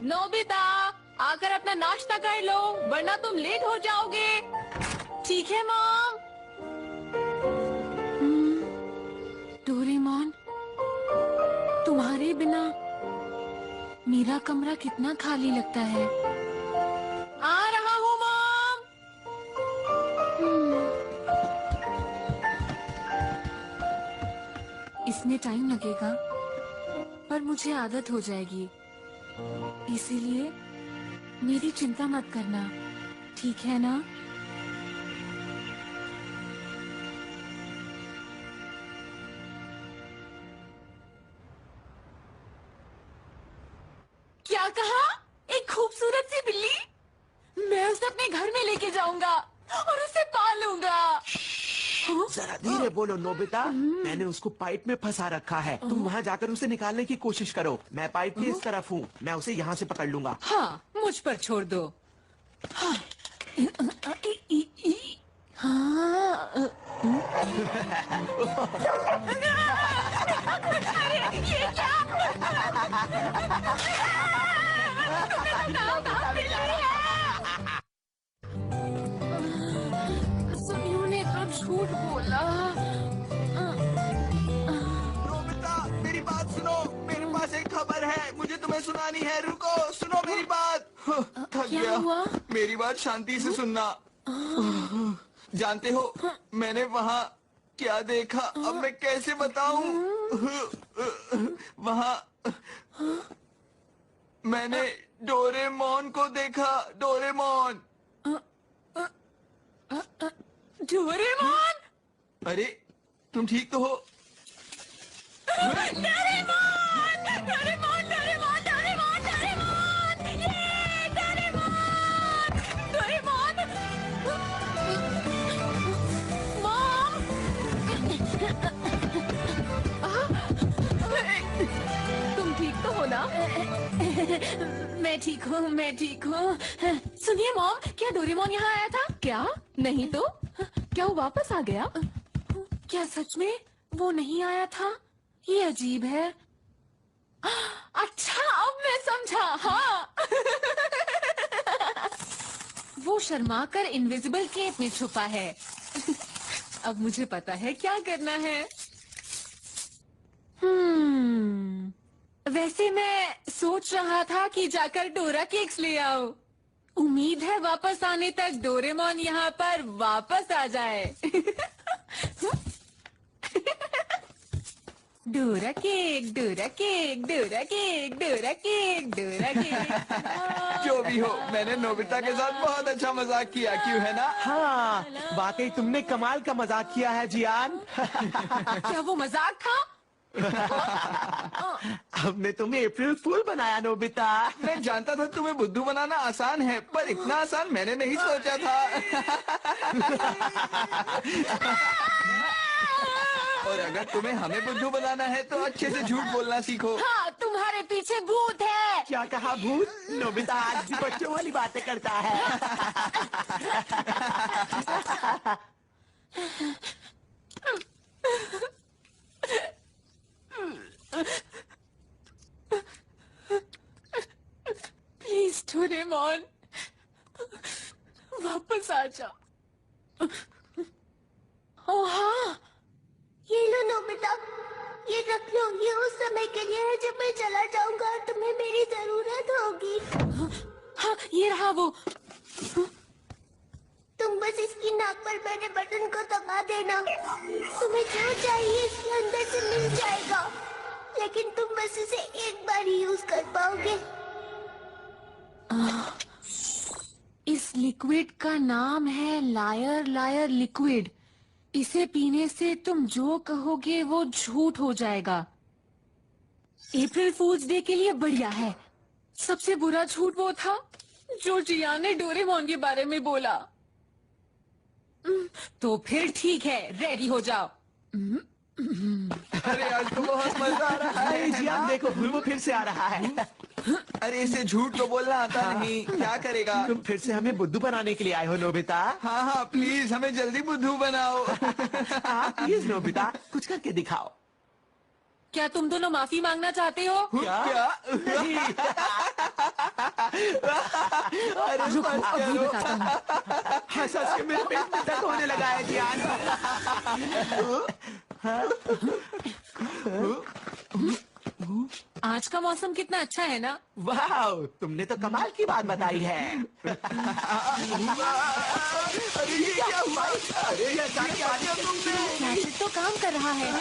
नोबिता, आकर अपना नाश्ता कर लो, वरना तुम लेट हो जाओगे। ठीक है मॉम। डोरेमोन, तुम्हारे बिना मेरा कमरा कितना खाली लगता है। आ रहा हूँ मॉम। इसमें टाइम लगेगा, पर मुझे आदत हो जाएगी। इसीलिए मेरी चिंता मत करना, ठीक है ना? क्या कहा? एक खूबसूरत सी बिल्ली? मैं उसे अपने घर में लेके जाऊंगा और उसे पालूंगा। जरा धीरे बोलो नोबिता, मैंने उसको पाइप में फंसा रखा है। तुम वहाँ जाकर उसे निकालने की कोशिश करो। मैं पाइप की इस तरफ हूँ, मैं उसे यहाँ से पकड़ लूंगा। हाँ, मुझ पर छोड़ दो। हाँ। ये क्या? सुनियो ने तो झूठ बोला। नोबिता, मेरी बात सुनो, मेरे पास एक खबर है, मुझे तुम्हें सुनानी है। रुको, सुनो मेरी बात। थक गया। हुआ? मेरी बात शांति से सुनना। जानते हो मैंने वहाँ क्या देखा? अब मैं कैसे बताऊं? वहाँ मैंने डोरेमोन को देखा। डोरेमोन। डोरेमोन? अरे तुम ठीक तो हो? Doraemon! Doraemon! Doraemon! Doraemon! Doraemon! ये डोरेमोन! डोरेमोन! मॉम! तुम ठीक तो हो ना? मैं ठीक हूँ, मैं ठीक हूँ। सुनिए मॉम, क्या डोरेमोन यहाँ आया था? क्या? नहीं तो? क्या वो वापस आ गया? क्या सच में वो नहीं आया था? ये अजीब है। अच्छा, अब मैं समझा। हाँ। वो शर्मा कर इनविजिबल केप में छुपा है। अब मुझे पता है क्या करना है। वैसे मैं सोच रहा था कि जाकर डोरा केक्स ले आओ। उम्मीद है वापस आने तक डोरेमोन यहाँ पर वापस आ जाए। Dora cake, Dora cake, Dora cake, Dora cake, Dora cake. जो भी हो, मैंने नोबिता के साथ बहुत अच्छा मजाक किया, क्यों है ना? हाँ, वाकई तुमने कमाल का मजाक किया है जियान। क्या वो मजाक था? हमने तुम्हें अप्रैल फूल बनाया नोबिता। मैं जानता था तुम्हें बुद्धू बनाना आसान है, पर इतना आसान मैंने नहीं सोचा था। और अगर तुम्हें हमें बुद्धू बनाना है तो अच्छे से झूठ बोलना सीखो। हाँ, तुम्हारे पीछे भूत है। क्या कहा भूत? नोबिता आज भी बच्चों वाली बातें करता है। प्लीज डोरेमोन, वापस आ जा। ओ हाँ, ये लो नोबिता, ये रख लो। ये उस समय के लिए है जब मैं चला जाऊंगा और तुम्हें मेरी जरूरत होगी। हाँ, ये रहा वो। तुम बस इसकी नाक पर बैठे बटन को दबा देना। तुम्हें जो चाहिए इसके अंदर से मिल जाएगा। लेकिन तुम बस इसे एक बार ही यूज कर पाओगे। इस लिक्विड का नाम है लायर लायर लिक्विड। इसे पीने से तुम जो कहोगे वो झूठ हो जाएगा। अप्रैल फूल्स डे के लिए बढ़िया है। सबसे बुरा झूठ वो था जो जियान ने डोरेमोन के बारे में बोला। तो फिर ठीक है, रेडी हो जाओ। अरे आज तो बहुत मजा आ रहा है। जियान देखो, वो फिर से आ रहा है। अरे इसे झूठ तो बोलना आता नहीं, क्या करेगा? तुम फिर से हमें बुद्धू बनाने के लिए आए हो नोबिता? हाँ हाँ प्लीज हमें जल्दी बुद्धू बनाओ। हाँ प्लीज नोबिता, कुछ करके दिखाओ। क्या तुम दोनों माफी मांगना चाहते हो? क्या? अरे रुको, अभी बताता हूँ। हाँ, सच में मेरे पेट में दर्द होने लगा है जियान। आज का मौसम कितना अच्छा है ना? वाह, तुमने तो कमाल की बात बताई है। अरे ये क्या हुआ? अरे ये क्या किया तुमने? मैजिक तो काम कर रहा है।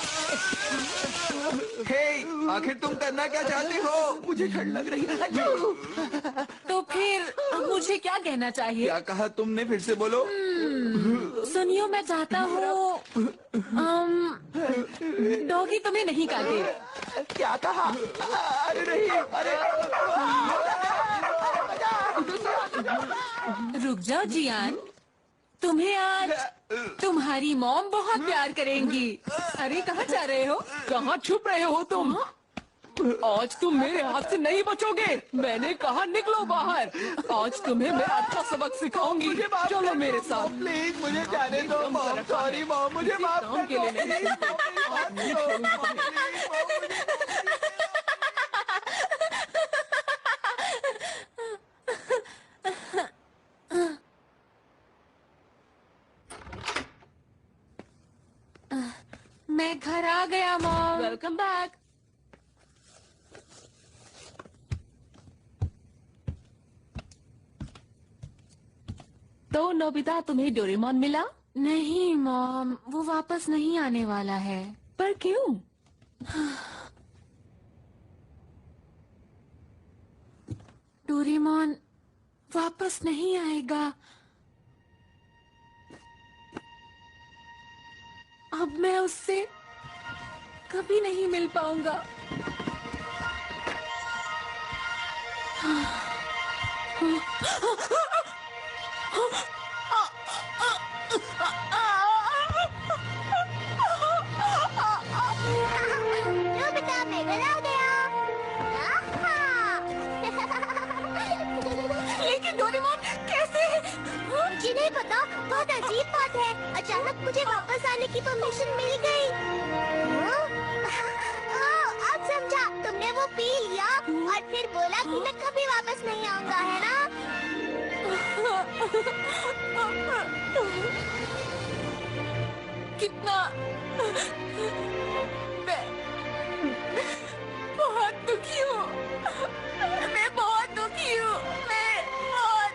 हे, आखिर तुम करना क्या चाहते हो? मुझे ठंड लग रही है। तो फिर मुझे क्या कहना चाहिए? क्या कहा तुमने? फिर से बोलो। सुनियो, मैं चाहता हूँ डॉगी तुम्हें नहीं काटे। क्या कहा? अरे नहीं, अरे रुक जाओ जियान, तुम्हें आज तुम्हारी मॉम बहुत प्यार करेंगी। अरे कहाँ जा रहे हो? कहाँ छुप रहे हो तुम? आज तुम मेरे हाथ से नहीं बचोगे। मैंने कहा निकलो बाहर। आज तुम्हें मैं अच्छा सबक सिखाऊंगी। चलो मेरे साथ। प्लीज मुझे जाने दो मॉम। सॉरी मॉम, मुझे माफ कर दो। मैं घर आ गया मॉम। Welcome back. तो नोबिता, तुम्हें डोरेमोन मिला? नहीं मॉम, वो वापस नहीं आने वाला है। पर क्यों? डोरेमोन वापस नहीं आएगा। अब मैं उससे कभी नहीं मिल पाऊंगा। नोबिता, मैं घर आ गया। लेकिन डोरेमोन कैसे? मुझे नहीं पता, बहुत अजीब बात है। अचानक मुझे वापस आने की परमिशन मिल गई। अब समझा, तुमने वो पी लिया और फिर बोला कि मैं कभी वापस नहीं आऊंगा, है ना? कितना मैं बहुत दुखी हूँ। मैं बहुत दुखी हूँ। मैं बहुत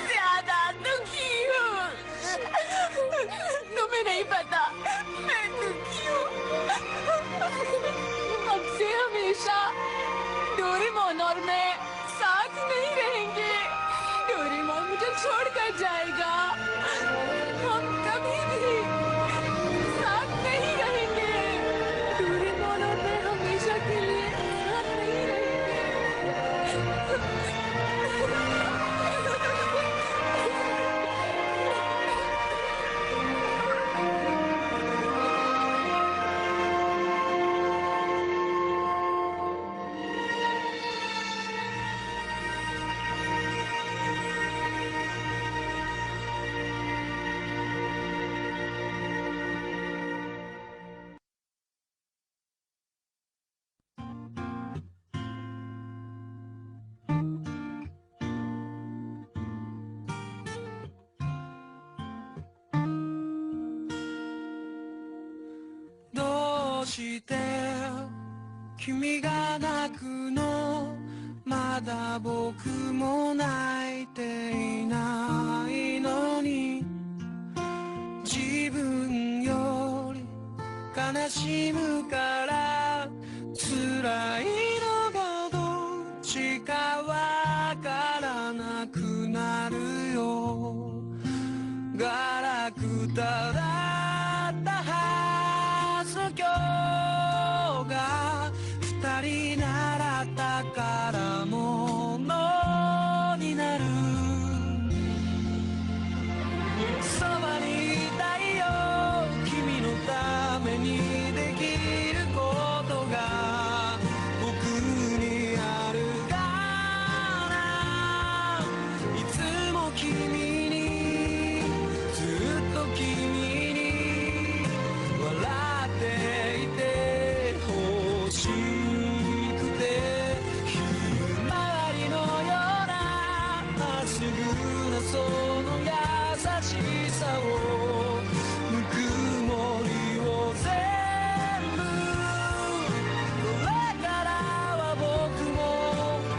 ज्यादा दुखी हूँ। तुम्हें नहीं पता, मैं दुखी हूँ। अब से हमेशा डोरेमोन और मैं साथ नहीं रहेंगे। डोरेमोन मुझे छोड़कर जाएगा। हम कभी भी साथ नहीं रहेंगे। डोरेमोन और मैं हमेशा के लिए साथ नहींどうして君が泣くの？まだ僕も泣いていないのに、自分より悲しむから辛いのがどっちかわからなくなるよ。ガラクタだったはず今日が二人習ったからものになる。そばにいたいよ君のためにできることが僕にあるかな。いつも君にずっと君に笑っていて欲しくて、ひまわりのようなまっすぐなその優しさをぬくもりを全部、これからは僕も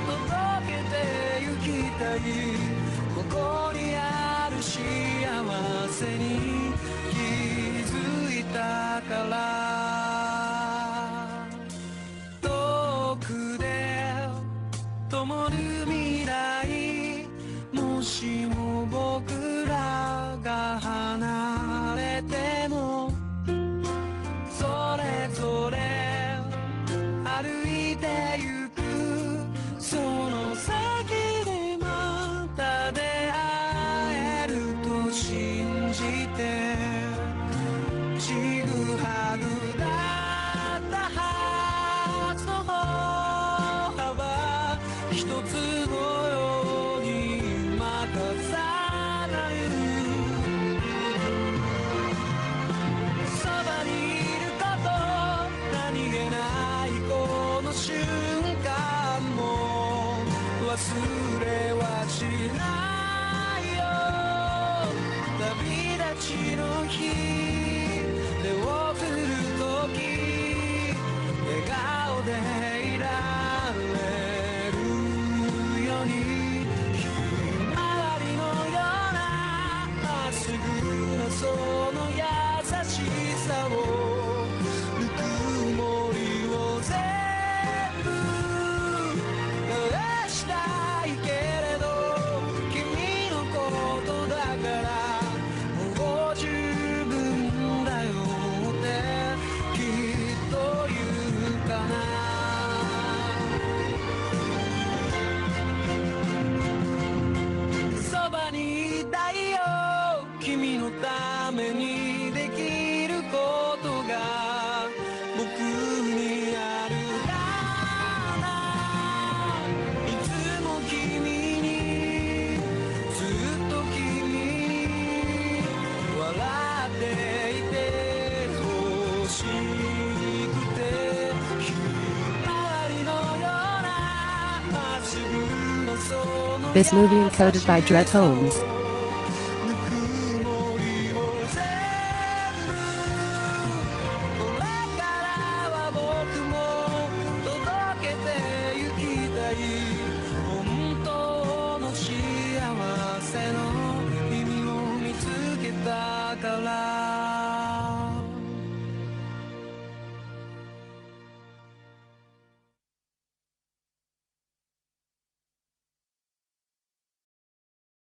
届けてゆきたい。ここにある幸せに気づいたから。遠くで灯る未来、もしも僕らが離れてもそれぞれ歩いてゆく、その先でまた出会えると信じて、ちぐはぐだったはずの歩幅一つのように今重なる。そばにいること何気ないこの瞬間も忘れはしないよ。旅立ちの日手を振るとき笑顔でいられるように、ひまわりのようなまっすぐなその優しさをぬくもりを全部返したいけれど、君のことだからもう十分だよってきっと言うかな。そばにいたいよ君のためにできることが僕にあるかな。いつも君にずっと君に笑っていて欲しくて、ひまわりのようなまっすぐなその This movie encoded by Dret Holmes. ぬくもりを全部、これからは僕も届けてゆきたい。本当の幸せの意味を見つけたから。